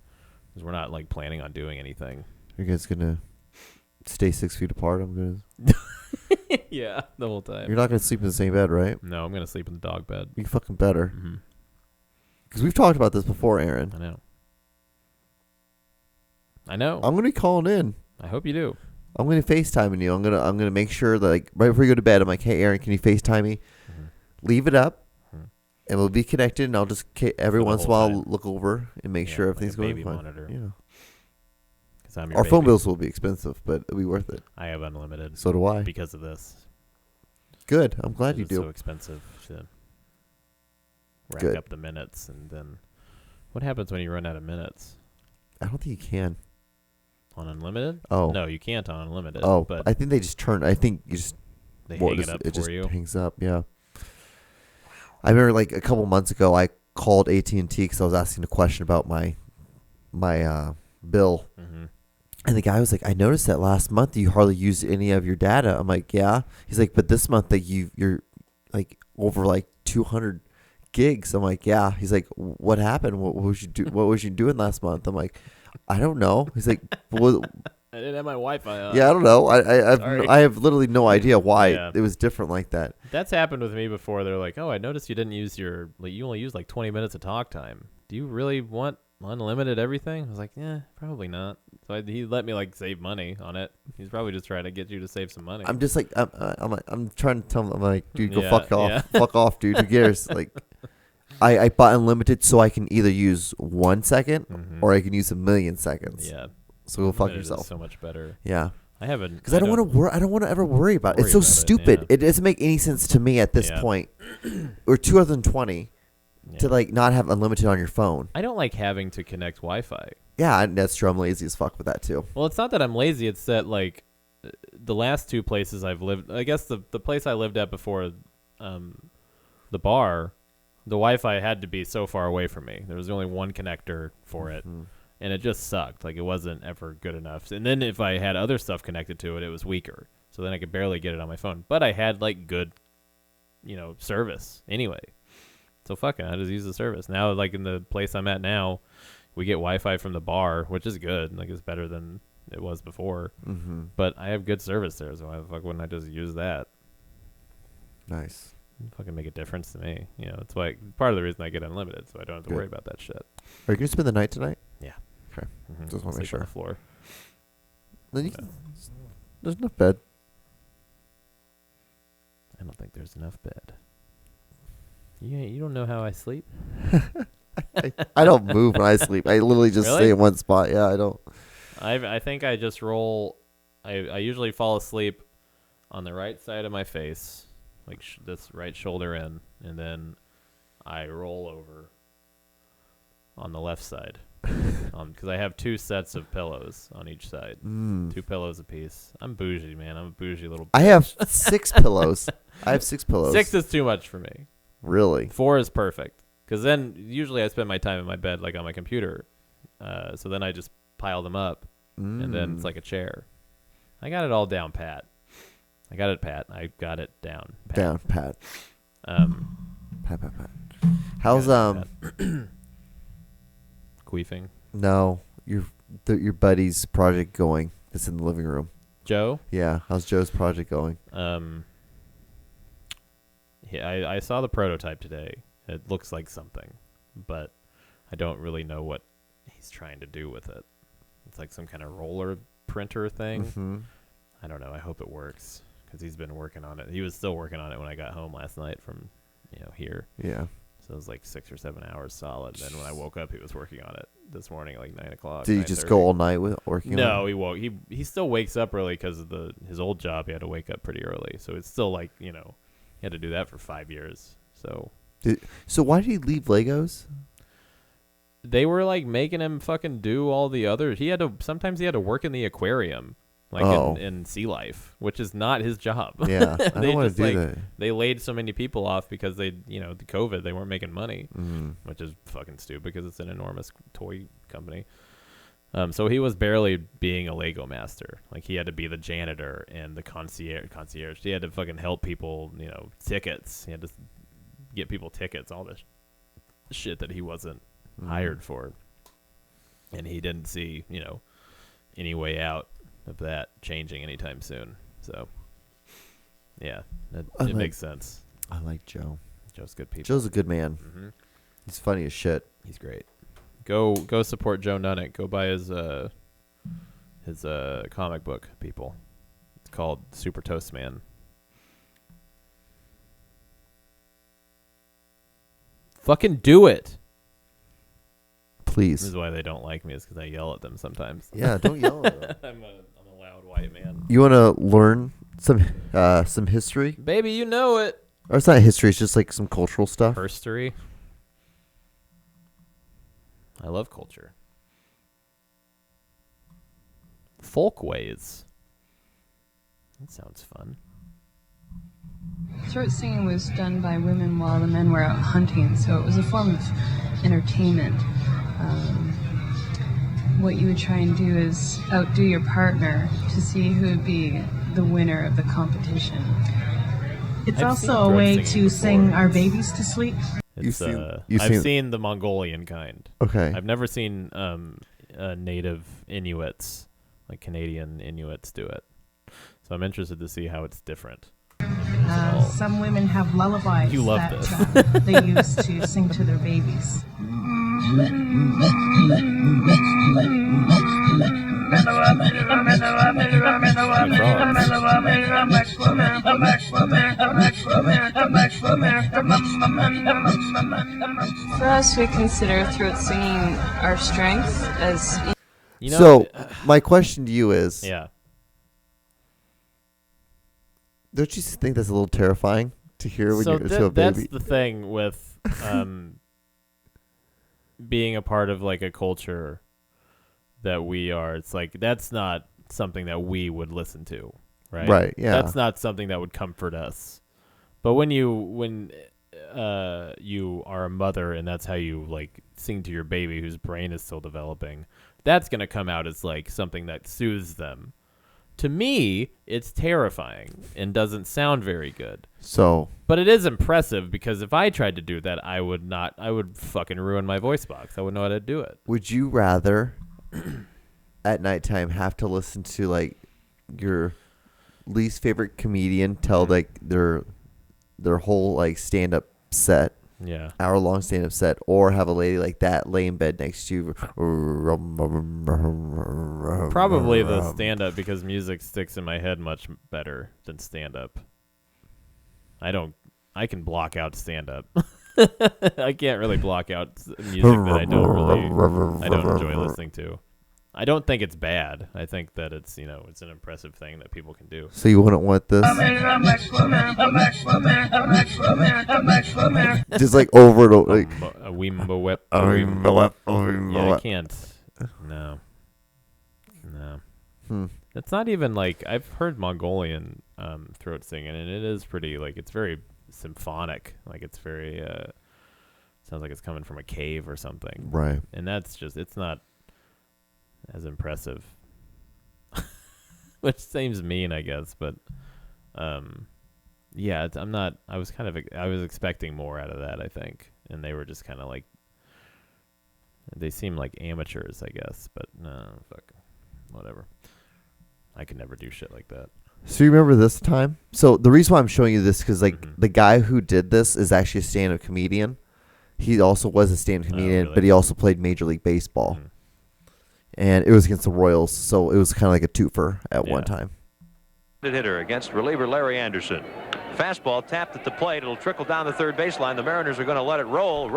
because we're not like planning on doing anything. You guys gonna stay 6 feet apart? I'm gonna. Yeah, the whole time. You're not gonna sleep in the same bed, right? No, I'm gonna sleep in the dog bed. You fucking better. Mm-hmm. Because we've talked about this before, Aaron. I know. I'm gonna be calling in. I hope you do. I'm gonna FaceTiming you. I'm gonna make sure that like right before you go to bed, I'm like, hey Aaron, can you FaceTime me? Mm-hmm. Leave it up, and we'll be connected. And I'll just every once in a while look over and make sure everything's like going fine. Monitor. Yeah. Our phone bills will be expensive, but it'll be worth it. I have unlimited. So do I. Because of this. Good. I'm glad you do. It's so expensive to rack up the minutes, and then what happens when you run out of minutes? I don't think you can. On unlimited? Oh. No, you can't on unlimited. Oh, but I think they just turn. I think you just. They hang it up it for just you. Hangs up. Yeah. Wow. I remember like a couple months ago, I called AT&T because I was asking a question about my bill. Mm-hmm. And the guy was like, I noticed that last month you hardly used any of your data. I'm like, yeah. He's like, but this month that you're like over like 200 gigs. I'm like, yeah. He's like, what happened? What was you doing last month? I'm like, I don't know. He's like, well, I didn't have my Wi-Fi on. Yeah, I don't know. I have literally no idea why it was different like that. That's happened with me before. They're like, oh, I noticed you didn't use you only use like 20 minutes of talk time. Do you really want unlimited everything? I was like, yeah, probably not. So he let me like save money on it. He's probably just trying to get you to save some money. I'm just like, I'm trying to tell him, I'm like, dude, go fuck off. Yeah. Fuck off, dude. Who cares? Like, I bought unlimited so I can either use 1 second or I can use 1,000,000 seconds. Yeah. So go fuck yourself. Is so much better. Yeah. I haven't. Because I don't want to worry. I don't want to ever worry about it. It's so stupid. It doesn't make any sense to me at this point. Or 2020 to like not have unlimited on your phone. I don't like having to connect Wi-Fi. Yeah, that's true. I'm lazy as fuck with that too. Well, it's not that I'm lazy. It's that like the last two places I've lived. I guess the place I lived at before the bar, the Wi-Fi had to be so far away from me. There was only one connector for it. And it just sucked. Like, it wasn't ever good enough. And then if I had other stuff connected to it, it was weaker. So then I could barely get it on my phone. But I had, like, good, service anyway. So fuck it. I just use the service. Now, like, in the place I'm at now, we get Wi-Fi from the bar, which is good. Like, it's better than it was before. Mm-hmm. But I have good service there, so why the fuck wouldn't I just use that? Nice. It'd fucking make a difference to me. It's like part of the reason I get unlimited, so I don't have to worry about that shit. Are you going to spend the night tonight? Yeah. Okay. Mm-hmm. Just want to make sure. On the floor. Then there's enough bed. I don't think there's enough bed. You don't know how I sleep? I don't move when I sleep. I literally just stay in one spot. Yeah, I don't. I think I just roll. I usually fall asleep on the right side of my face, like this right shoulder in, and then I roll over on the left side. Because I have 2 sets of pillows on each side. 2 pillows apiece. I'm bougie, man. I'm a bougie little bitch. I have 6 pillows. I have 6 pillows. 6 is too much for me. Really? 4 is perfect. Because then usually I spend my time in my bed, like on my computer. So then I just pile them up, and then it's like a chair. I got it all down, Pat. I got it down, Pat. Down, Pat. Pat. How's Queefing? No, your buddy's project going? That's in the living room. Joe? Yeah. How's Joe's project going? Yeah, I saw the prototype today. It looks like something, but I don't really know what he's trying to do with it. It's like some kind of roller printer thing. Mm-hmm. I don't know. I hope it works because he's been working on it. He was still working on it when I got home last night from, here. Yeah. So it was like 6 or 7 hours solid. Then when I woke up, he was working on it this morning, like 9 o'clock. Did he just go all night with working? No, on it? he won't. He still wakes up early because of his old job. He had to wake up pretty early, so it's still like he had to do that for 5 years. So. So why did he leave Legos? They were like making him fucking do all the other. Sometimes he had to work in the aquarium, like in sea life, which is not his job. Yeah, I don't want to do that. They laid so many people off because the COVID, they weren't making money, which is fucking stupid because it's an enormous toy company. So he was barely being a Lego master. Like he had to be the janitor and the concierge. He had to fucking help people, tickets. He had to get people tickets, all this shit that he wasn't hired for. And he didn't see, any way out of that changing anytime soon. So, yeah, it makes sense. I like Joe. Joe's good people. Joe's a good man. Mm-hmm. He's funny as shit. He's great. Go support Joe Nunnick. Go buy his comic book, people. It's called Super Toast Man. Fucking do it. Please. This is why they don't like me, is because I yell at them sometimes. Yeah, don't yell at them. I'm a loud white man. You want to learn some history? Baby, you know it. Or it's not history, it's just like some cultural stuff. Herstory. I love culture. Folkways. That sounds fun. Throat singing was done by women while the men were out hunting, so it was a form of entertainment. What you would try and do is outdo your partner to see who would be the winner of the competition. It's I've also seen a throat way singing to before. sing our babies to sleep. It's, you've I've seen- seen the Mongolian kind. Okay. I've never seen native Inuits, like Canadian Inuits, do it. So I'm interested to see how it's different. Some women have lullabies You love that they use to sing to their babies. For us, we consider throat singing our strength as So, my question to you is, yeah. don't you think that's a little terrifying to hear when So you're to a that's baby? the thing with being a part of like a culture that we are. It's like that's not something that we would listen to, right? Right, yeah. That's not something that would comfort us. But when you are a mother and that's how you like sing to your baby whose brain is still developing, that's going to come out as like something that soothes them. To me, it's terrifying and doesn't sound very good. So, But it is impressive because if I tried to do that, I would fucking ruin my voice box. I wouldn't know how to do it. would you rather at nighttime have to listen to like your least favorite comedian tell like their whole like stand-up set, Yeah. hour-long stand-up set, or have a lady like that lay in bed next to you? Probably the stand-up because music sticks in my head much better than stand-up. I can block out stand-up. I can't really block out music that I don't enjoy listening to. I don't think it's bad. I think that it's it's an impressive thing that people can do. So you wouldn't want this? Just like over and over. Like, A Weemba whip. Yeah, I can't. No. It's not even like I've heard Mongolian throat singing, and it is pretty like it's very symphonic. Like it's very sounds like it's coming from a cave or something. right. And that's just it's not as impressive. Which seems mean, I guess, but yeah, I'm not. I was expecting more out of that, I think, and they were just kind of like they seem like amateurs, I guess, but no, fuck, whatever. I could never do shit like that. So you remember this time? So the reason why I'm showing you this because like the guy who did this is actually a stand-up comedian. He also was a stand-up comedian, really? but he also played Major League Baseball. And it was against the Royals, so it was kind of like a twofer at one time. Hitter against reliever Larry Anderson. Fastball tapped at the plate. It'll trickle down the third baseline. The Mariners are going to let it roll.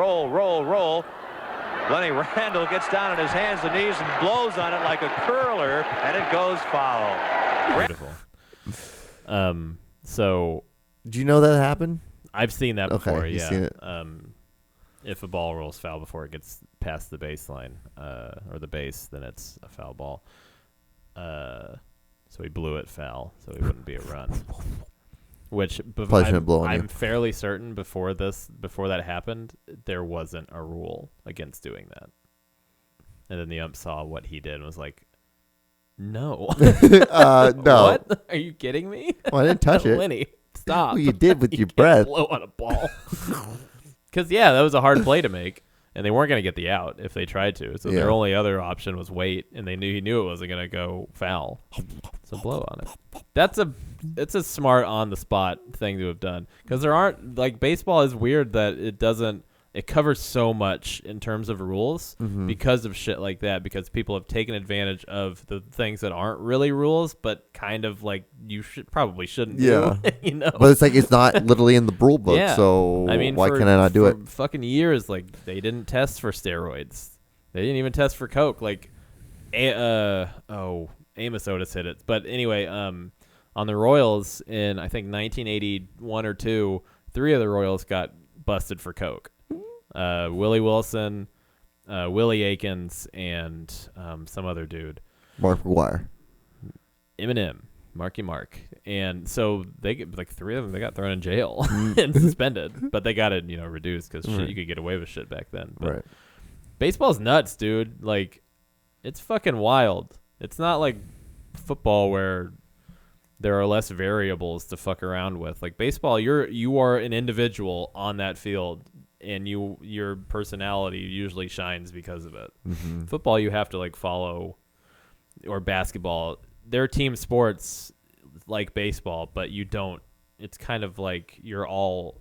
Lenny Randall gets down on his hands and knees and blows on it like a curler, and it goes foul. Beautiful. So Do you know that happened? I've seen that Okay, before. you've Yeah. seen it. If a ball rolls foul before it gets past the baseline or the base, then it's a foul ball. So he blew it foul, so it wouldn't be a run. Which I'm fairly certain before that happened, there wasn't a rule against doing that. And then the ump saw what he did and was like, "No, No. What? Are you kidding me? Well, I didn't touch it. Lenny, stop! Well, you did with You your can't breath. blow on a ball." Because that was a hard play to make, and they weren't going to get the out if they tried to. So their only other option was wait, and he knew it wasn't going to go foul. So blow on it. It's a smart on the spot thing to have done because there aren't like baseball is weird that it covers so much in terms of rules because of shit like that, because people have taken advantage of the things that aren't really rules but kind of like you probably shouldn't do. But it's like it's not literally in the rule book, so I mean, why can I not do it? Fucking years, like they didn't test for steroids. They didn't even test for coke. Like Amos Otis hit it. But anyway, on the Royals in I think 1981 or 2, 3 of the Royals got busted for coke. Willie Wilson, Willie Aikens, and some other dude. Mark McGwire. Eminem, Marky Mark. And so they get like 3 of them, they got thrown in jail and suspended. But they got it, reduced because you could get away with shit back then. But right. Baseball's nuts, dude. Like, it's fucking wild. It's not like football where there are less variables to fuck around with. Like baseball, you are an individual on that field, and your personality usually shines because of it. Football, you have to like follow, or basketball. They're team sports like baseball, but you don't. It's kind of like you're all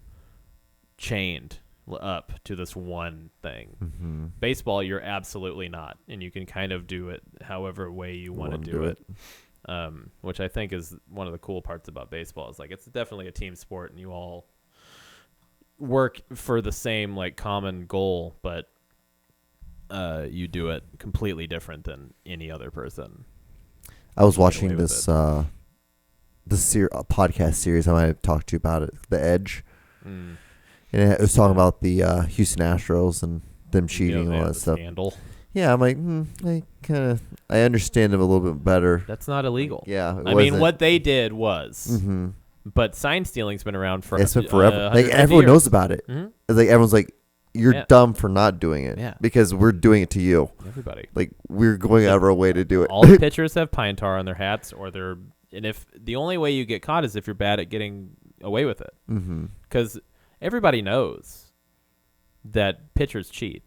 chained up to this one thing. Baseball, you're absolutely not, and you can kind of do it however way you want to do it. Which I think is one of the cool parts about baseball. Is like it's definitely a team sport, and you all work for the same like common goal, but you do it completely different than any other person. I was watching this podcast series. I might have talked to you about it, The Edge. And it was talking about the Houston Astros and them cheating and all that stuff. Scandal. Yeah, I'm like, I understand them a little bit better. That's not illegal. Yeah, I mean, what they did was, but sign stealing's been around for it's been forever. Like everyone years. knows about it. It's like everyone's like, you're dumb for not doing it because we're doing it to you. Everybody, like we're going out of our way to do it. All the pitchers have pine tar on their hats, and if the only way you get caught is if you're bad at getting away with it, because everybody knows that pitchers cheat.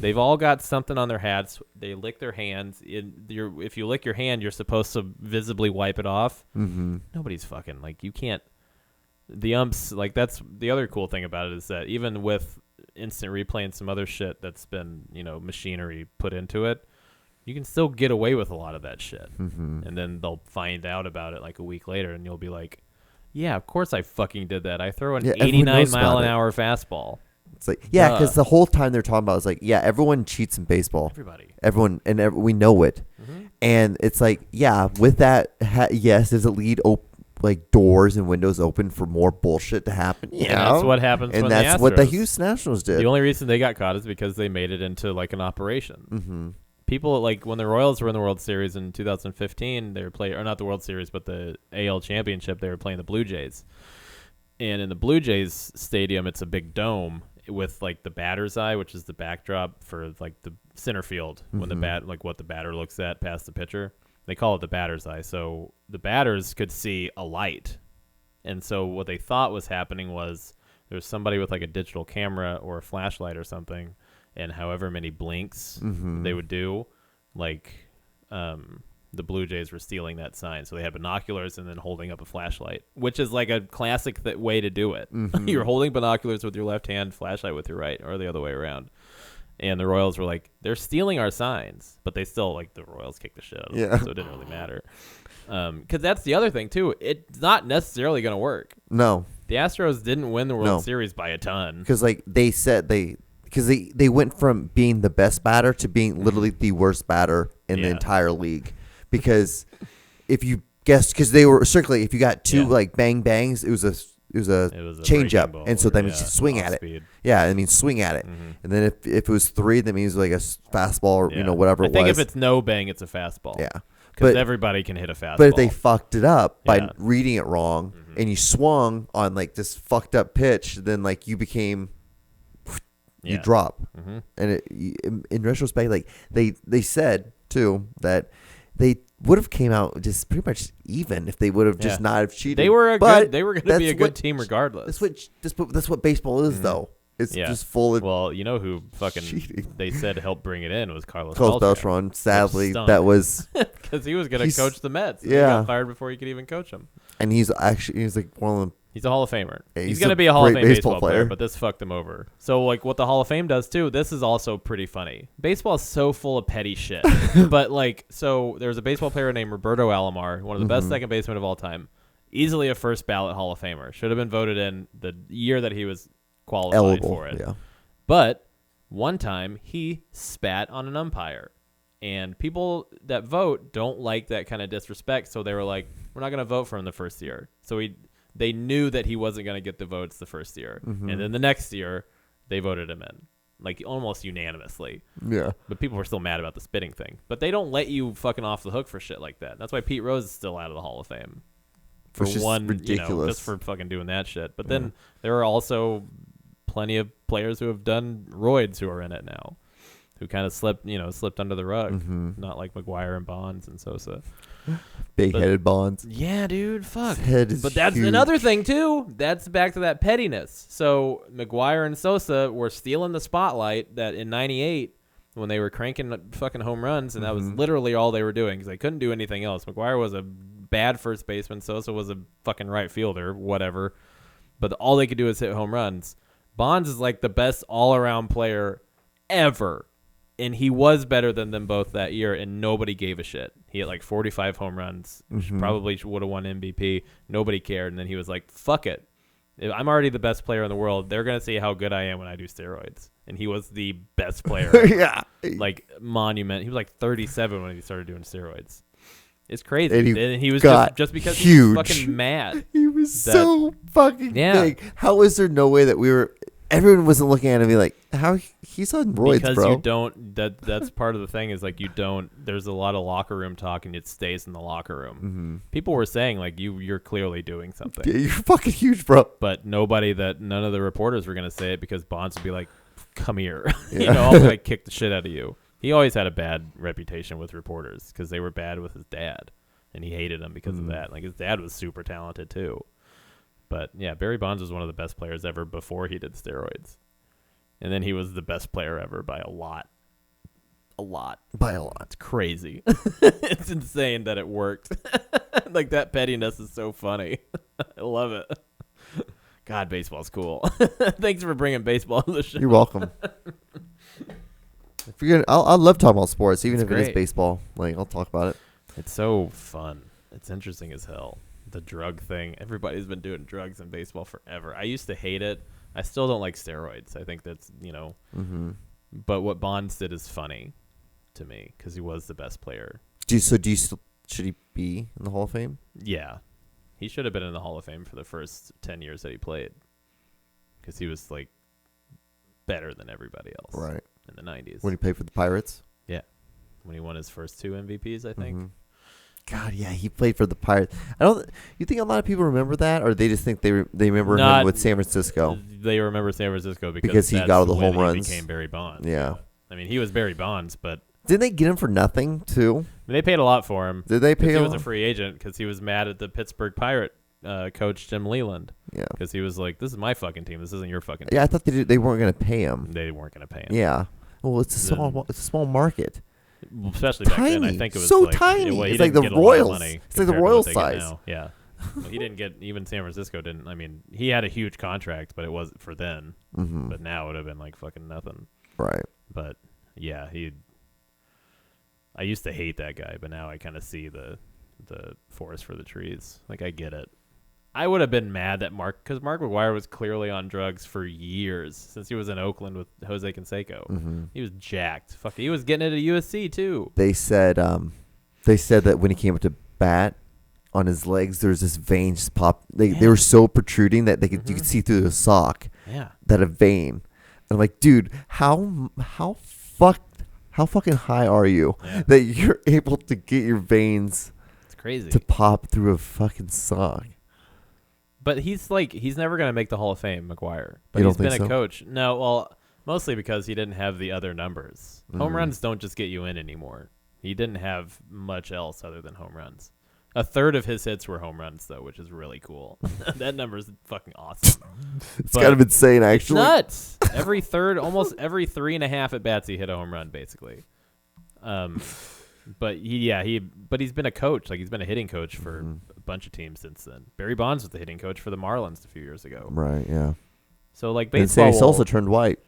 They've all got something on their hats. They lick their hands. If you lick your hand, you're supposed to visibly wipe it off. Nobody's fucking like you can't. The umps like that's the other cool thing about it is that even with instant replay and some other shit that's been machinery put into it, you can still get away with a lot of that shit. And then they'll find out about it like a week later, and you'll be like, "Yeah, of course I fucking did that. I throw an 89 mile an hour fastball." It's like, yeah, because the whole time they're talking about is like, yeah, everyone cheats in baseball. Everyone, and we know it. And it's like, yeah, with that, yes, does it lead like doors and windows open for more bullshit to happen? Yeah, and that's what happens. And when that's what the Houston Nationals did. The only reason they got caught is because they made it into like an operation. People like when the Royals were in the World Series in 2015, they were playing, or not the World Series, but the AL Championship. They were playing the Blue Jays, and in the Blue Jays stadium, it's a big dome with like the batter's eye, which is the backdrop for like the center field when the what the batter looks at past the pitcher. They call it the batter's eye. So the batters could see a light, and so what they thought was happening was there was somebody with like a digital camera or a flashlight or something. And however many blinks they would do, like the Blue Jays were stealing that sign. So they had binoculars and then holding up a flashlight, which is like a classic way to do it. You're holding binoculars with your left hand, flashlight with your right, or the other way around. And the Royals were like, they're stealing our signs. But they still, like, the Royals kicked the shit out of them, so it didn't really matter. Because that's the other thing, too. It's not necessarily going to work. No. The Astros didn't win the World Series by a ton. Because, like, they said because they went from being the best batter to being literally the worst batter in the entire league. Because if you guessed, because they were circulating, if you got two like bang bangs, it was a change up, and so that means swing at it. Yeah, it means swing at it. And then if it was three, that means like a fastball or whatever it was. I think if it's no bang, it's a fastball. Yeah, because everybody can hit a fastball. But if they fucked it up by reading it wrong, and you swung on like this fucked up pitch, then like you became. You drop, and in retrospect, like they said too that they would have came out just pretty much even if they would have just not have cheated. They were going to be a good team regardless. That's what baseball is, though. It's just full of. Well, you know who fucking cheating. They said helped bring it in was Carlos Beltran. Sadly, that was because he was going to coach the Mets. He got fired before he could even coach them. And he's like one of them. He's a Hall of Famer. He's going to be a Hall of Fame baseball player, but this fucked him over. So, like, what the Hall of Fame does, too, this is also pretty funny. Baseball is so full of petty shit. But, like, so there was a baseball player named Roberto Alomar, one of the best second basemen of all time. Easily a first ballot Hall of Famer. Should have been voted in the year that he was qualified for it. Yeah. But one time, he spat on an umpire. And people that vote don't like that kind of disrespect, so they were like, we're not going to vote for him the first year. So they knew that he wasn't going to get the votes the first year. And then the next year, they voted him in, like almost unanimously. Yeah. But people were still mad about the spitting thing. But they don't let you fucking off the hook for shit like that. That's why Pete Rose is still out of the Hall of Fame. For one, ridiculous. Just for fucking doing that shit. But then there are also plenty of players who have done roids who are in it now, who kind of slipped under the rug. Not like McGuire and Bonds and Sosa. Big-headed Bonds. Yeah, dude, fuck. His head is but that's huge. Another thing, too. That's back to that pettiness. So McGuire and Sosa were stealing the spotlight that in 98 when they were cranking fucking home runs, and that was literally all they were doing because they couldn't do anything else. McGuire was a bad first baseman. Sosa was a fucking right fielder, whatever. But all they could do is hit home runs. Bonds is like the best all-around player ever. And he was better than them both that year, and nobody gave a shit. He had like 45 home runs, probably would have won MVP. Nobody cared. And then he was like, fuck it. I'm already the best player in the world. They're going to see how good I am when I do steroids. And he was the best player. Like, monument. He was like 37 when he started doing steroids. It's crazy. And he was just because he was fucking mad. He was so fucking big. How is there no way that everyone wasn't looking at him and be like, how he's on roids, because bro. You don't. That's part of the thing is like you don't. There's a lot of locker room talk, and it stays in the locker room. People were saying like you're clearly doing something. Yeah, you're fucking huge, bro. But none of the reporters were gonna say it because Bonds would be like, "Come here," I'll like kick the shit out of you. He always had a bad reputation with reporters because they were bad with his dad, and he hated him because of that. Like his dad was super talented too. But, yeah, Barry Bonds was one of the best players ever before he did steroids. And then he was the best player ever by a lot. A lot. By a lot. It's crazy. It's insane that it worked. Like, that pettiness is so funny. I love it. God, baseball's cool. Thanks for bringing baseball to the show. You're welcome. I love talking about sports, even if it is baseball. Like, I'll talk about it. It's so fun. It's interesting as hell. The drug thing. Everybody's been doing drugs in baseball forever. I used to hate it I still don't like steroids. I think that's, but what Bonds did is funny to me because he was the best player. Should he be in the Hall of Fame? Yeah. He should have been in the Hall of Fame for the first 10 years that he played because he was like better than everybody else in the 90s. When he played for the Pirates? Yeah. When he won his first 2 MVPs, I think. Mm-hmm. God, yeah, he played for the Pirates. You think a lot of people remember that, or they just think they remember him with San Francisco? They remember San Francisco because he got all the home runs. He became Barry Bonds. Yeah. I mean, he was Barry Bonds, but didn't they get him for nothing too? They paid a lot for him. Did they pay? He was a free agent because he was mad at the Pittsburgh Pirate coach Jim Leland. Yeah. Because he was like, "This is my fucking team. This isn't your fucking team." Yeah, I thought they weren't going to pay him. They weren't going to pay him. Yeah. Well, it's a small market. Especially back then, I think it was so like, tiny. He it's like the Royals. It's like the Royals size. Yeah. Well, he didn't get, even San Francisco didn't. I mean, he had a huge contract, but it wasn't for then. Mm-hmm. But now it would have been like fucking nothing. Right. But yeah, I used to hate that guy, but now I kind of see the forest for the trees. Like, I get it. I would have been mad that because Mark McGwire was clearly on drugs for years since he was in Oakland with Jose Canseco. Mm-hmm. He was jacked. Fuck, he was getting it at USC too. They said that when he came up to bat, on his legs, there's this vein just pop. They were so protruding that you could see through the sock. Yeah. That a vein. And I'm like, dude, how fucking high are you that you're able to get your veins? It's crazy to pop through a fucking sock. But he's never going to make the Hall of Fame, McGwire. But you he's don't been think a so? coach. No, well, mostly because he didn't have the other numbers. Home runs don't just get you in anymore. He didn't have much else other than home runs. A third of his hits were home runs, though, which is really cool. That number is fucking awesome. It's kind of insane, actually. It's nuts. Every third, almost every 3.5 at bats, he hit a home run, basically. But he's been a coach. Like, he's been a hitting coach for a bunch of teams since then. Barry Bonds was the hitting coach for the Marlins a few years ago. Right, yeah. So, like, baseball. And Sammy Sosa turned white.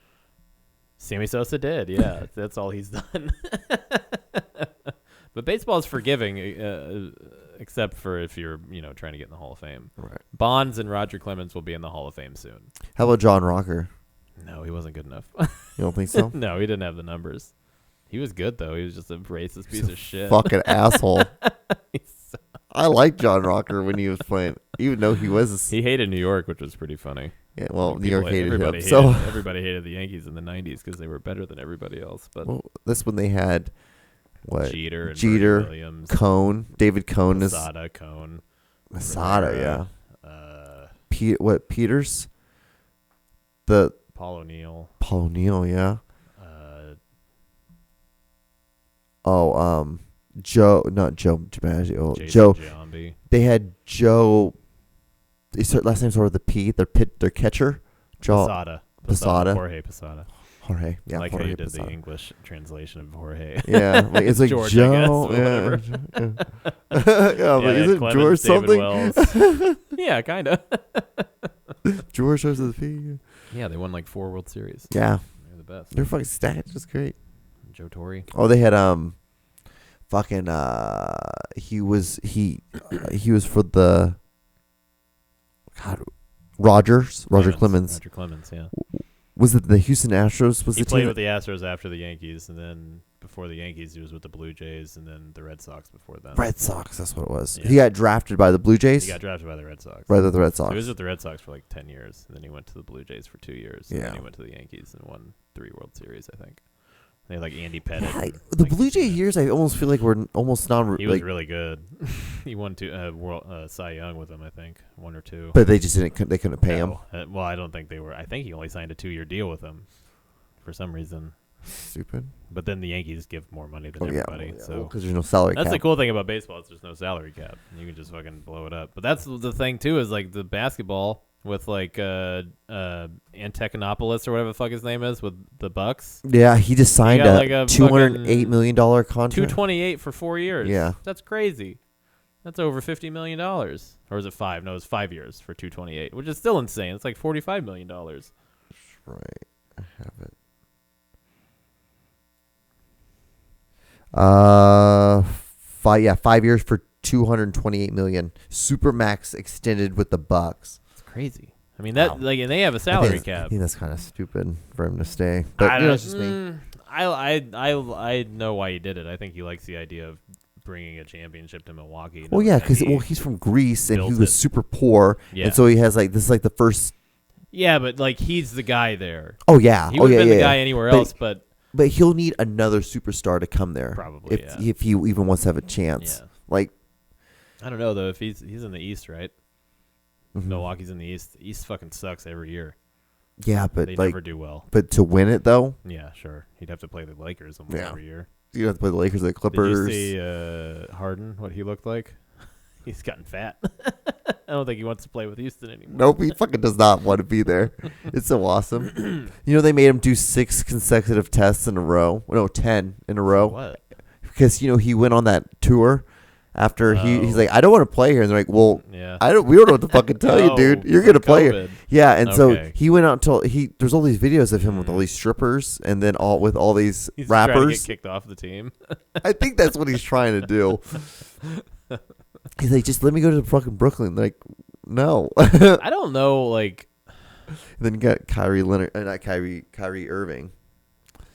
Sammy Sosa did, yeah. That's all he's done. But baseball is forgiving, except for if you're, trying to get in the Hall of Fame. Right. Bonds and Roger Clemens will be in the Hall of Fame soon. How about John Rocker? No, he wasn't good enough. You don't think so? No, he didn't have the numbers. He was good, though. He was just a racist piece of shit. Fucking asshole. I liked John Rocker when he was playing, even though he was. He hated New York, which was pretty funny. Yeah, well, New York hated him. Everybody hated the Yankees in the 90s because they were better than everybody else. But that's when they had Jeter, Williams, Cone, David Cone, Masada, Cone, Masada, yeah. Peters, Paul O'Neill, yeah. Joe, not Joe DiMaggio. Joe. Giambi. They had Joe. Last name started with a P. Their catcher, Posada. Jorge Posada. Jorge, yeah. I like Jorge how you did Posada. the English translation of Jorge. Yeah, it's like George, Joe. I guess, Yeah, is it George something? Yeah, kind of. George starts with a P. Yeah, they won like 4 World Series. Yeah, they're the best. Their fucking stats was great. Joe Torre. Oh, they had he was for the Roger Clemens. Roger Clemens, yeah. Was it the Houston Astros? He played with the Astros after the Yankees, and then before the Yankees, he was with the Blue Jays, and then the Red Sox before that. Red Sox, that's what it was. Yeah. He got drafted by the Blue Jays? He got drafted by the Red Sox. Right, the Red Sox. So he was with the Red Sox for like 10 years, and then he went to the Blue Jays for 2 years. Yeah. And then he went to the Yankees and won 3 World Series, I think. They had like Andy Pettitte. Yeah, the Blue Jay years, I almost feel like we're almost not. He was really good. He won 2 Cy Young with him, I think, 1 or 2. But they just didn't. They couldn't pay him. Well, I don't think they were. I think he only signed a 2-year deal with them for some reason. Stupid. But then the Yankees give more money than everybody. So because there's no salary cap. That's the cool thing about baseball. Is there's no salary cap. You can just fucking blow it up. But that's the thing too. Is like the basketball with like Antetokounmpo or whatever the fuck his name is with the Bucks. Yeah, he just signed a like $208 million contract. $228 for 4 years. Yeah, that's crazy. That's over $50 million. Or is it 5? No, it's 5 years for $228, which is still insane. It's like $45 million. Right, I have it. 5 years for $228 million. Supermax extended with the Bucks. It's crazy. I mean that Wow. and they have a I salary think cap. that's kind of stupid for him to stay. But I you know, don't. it's just me. I know why he did it. I think he likes the idea of bringing a championship to Milwaukee. Well, knowing yeah, that because he he's from Greece and he built was it. super poor, Yeah. and so he has like this is like the first. Yeah, but like he's the guy there. Oh yeah, He would have been the yeah. guy anywhere else, but But he'll need another superstar to come there. Probably, if he even wants to have a chance. Yeah. Like, I don't know though. If he's in the East, right? mhm. Milwaukee's in the East. The East fucking sucks every year. Yeah, but They like, never do well. but to win it though, Yeah, sure. He'd have to play the Lakers almost Yeah. every year. you have to play the Lakers, or the Clippers. Did you see Harden? What he looked like? He's gotten fat. I don't think he wants to play with Houston anymore. Nope, he fucking does not want to be there. It's so awesome. You know, they made him do 6 consecutive tests in a row. No, 10 in a row. What? Because you know he went on that tour after he's Oh. like, I don't want to play here, and they're like, well, Yeah. we don't know what to fucking tell you, Oh, dude. You're for gonna play here. COVID. Yeah, and so Okay. he went out until there's all these videos of him with all these strippers, and then with all these He's trying to rappers. get kicked off the team. I think that's what he's trying to do. He's like, just let me go to fucking Brooklyn. Like, no. I don't know. Like, Then you got Kyrie Leonard, not Kyrie Irving.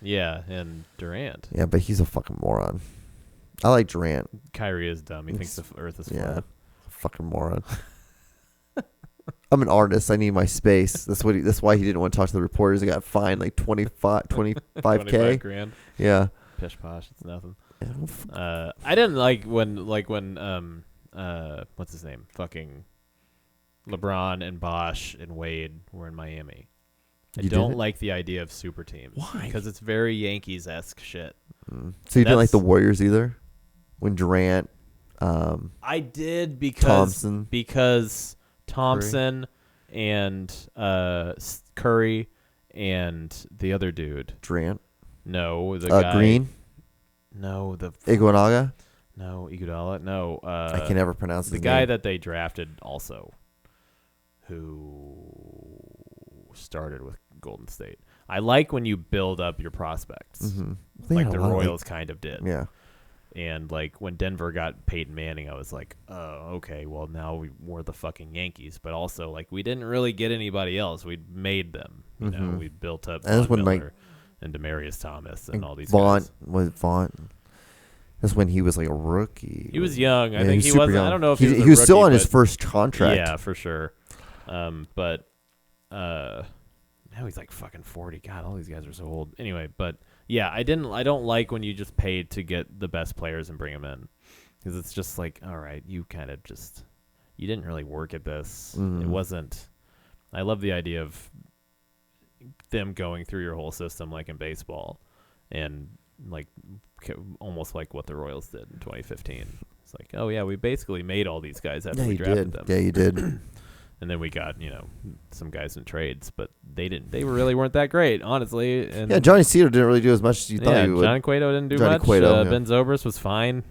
yeah, and Durant. Yeah, but he's a fucking moron. I like Durant. Kyrie is dumb. He thinks the Earth is Yeah, flat. fucking moron. I'm an artist. I need my space. That's why he didn't want to talk to the reporters. He got fined like 25K. 25 grand. Yeah. Pish posh. It's nothing. I didn't like when what's his name? Fucking LeBron and Bosh and Wade were in Miami. I You don't didn't? like the idea of super teams. Why? Because it's very Yankees-esque shit. So you didn't like the That's- Warriors either? When Durant, I did because Thompson and Curry and the other dude. Durant, No, the guy. Green, No, the Iguodala. no Iguodala. No, I can never pronounce the his guy name. that they drafted also, who started with Golden State. I like when you build up your prospects, Mhm. like Yeah, the a lot of Royals kind of did. Yeah. And like when Denver got Peyton Manning, I was like, oh, okay, well now we're the fucking Yankees, but also like we didn't really get anybody else. We made them, you know. Mhm. We built up And that's Von when, like, Miller and Demarius Thomas and all these Vaughn guys. was Vaughn. That's when he was like a rookie. He was young. I Yeah, think he he super was. young. I don't know if he, he was. he was a still rookie, on his but- first contract. Yeah, for sure. But now he's like fucking 40. God, all these guys are so old. Anyway, but yeah, I don't like when you just paid to get the best players and bring them in, because it's just like, all right, you kind of you didn't really work at this. Mhm. It wasn't. I love the idea of them going through your whole system like in baseball, and like almost like what the Royals did in 2015. It's like, oh yeah, we basically made all these guys after Yeah, we you drafted did. them. Yeah, you did. And then we got, some guys in trades, but they really weren't that great, honestly. And Yeah, Johnny Cedar didn't really do as much as you thought yeah, he would. Johnny Cueto didn't do Johnny much. Cueto, yeah. Ben Zobrist was fine.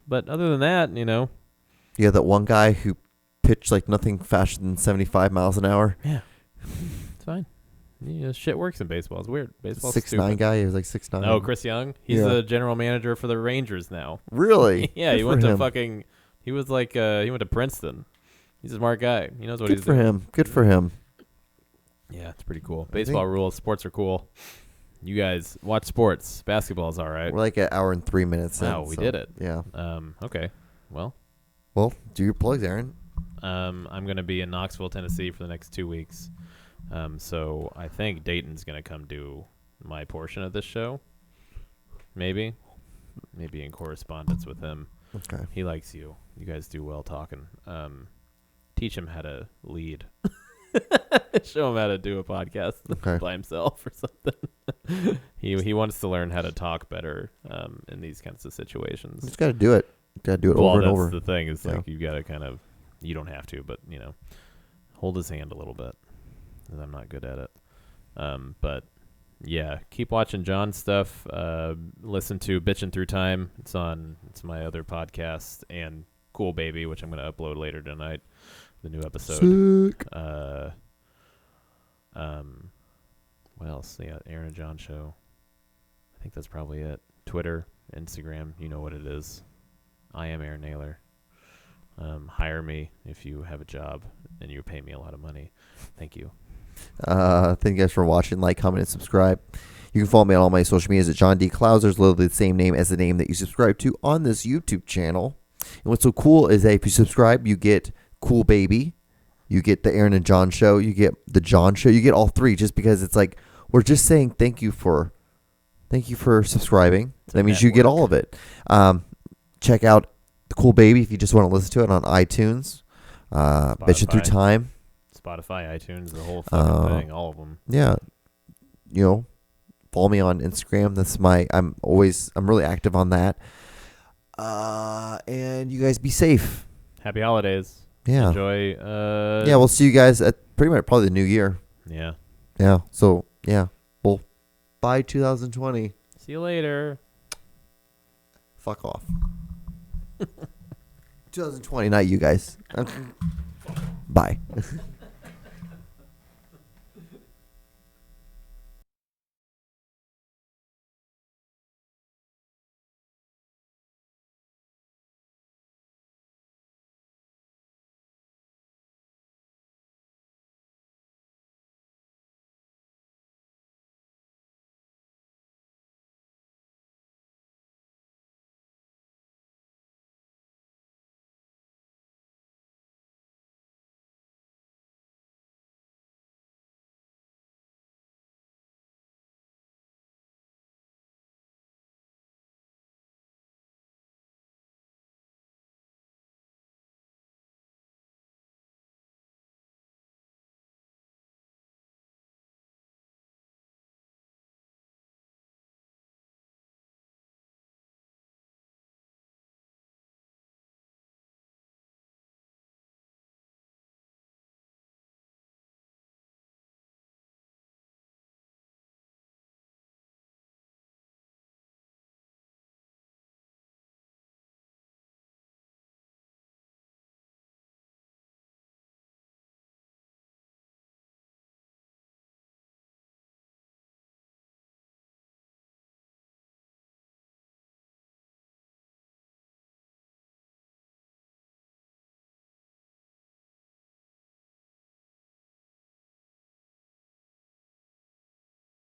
But other than that, Yeah, that one guy who pitched like nothing faster than 75 miles an hour. yeah, it's fine. Yeah, shit works in baseball. It's weird. Baseball's 6'9" stupid. guy. He was like 6'9". Oh, Chris Young? He's Yeah. the general manager for the Rangers now. Really? Yeah, Good he for went to him. fucking, he was like, he went to Princeton. He's a smart guy. He knows what Good he's for doing. him. Good for him. Yeah, it's pretty cool. Baseball rules. Sports are cool. You guys watch sports. Basketball's all right. We're like an hour and 3 minutes in. Wow, we so, did it. Yeah. Okay. Well, Do your plugs, Aaron. I'm going to be in Knoxville, Tennessee for the next 2 weeks. So I think Dayton's going to come do my portion of this show. Maybe in correspondence with him. Okay. He likes you. You guys do well talking. Teach him how to lead. Show him how to do a podcast Okay. by himself or something. He wants to learn how to talk better in these kinds of situations. You just got to do it. Got to do it Well, over and that's over. the thing is Yeah. like you got to kind of, you don't have to, but hold his hand a little bit, 'cause I'm not good at it. But yeah, keep watching John's stuff. Listen to Bitchin' Through Time. It's my other podcast, and Cool Baby, which I'm going to upload later tonight. The new episode. Sick. What else? Yeah, Aaron and John show. I think that's probably it. Twitter, Instagram, you know what it is. I am Aaron Naylor. hire me if you have a job and you pay me a lot of money. Thank you. Thank you guys for watching. Like, comment, and subscribe. You can follow me on all my social medias at John D. Clousers, literally the same name as the name that you subscribe to on this YouTube channel. And what's so cool is that if you subscribe, you get Cool Baby, you get the Aaron and John Show, you get the John Show, you get all three, just because it's like we're just saying thank you for subscribing. That means you get all of it. Check out the Cool Baby if you just want to listen to it on iTunes. Bitching Through Time. Spotify, iTunes, the whole fucking thing, all of them. Yeah. Follow me on Instagram. That's I'm really active on that. And you guys be safe. Happy holidays. Yeah. Enjoy. Yeah, we'll see you guys at pretty much probably the new year. Yeah. Yeah. So, yeah. Well, bye 2020. See you later. Fuck off. 2020, not you guys. Bye.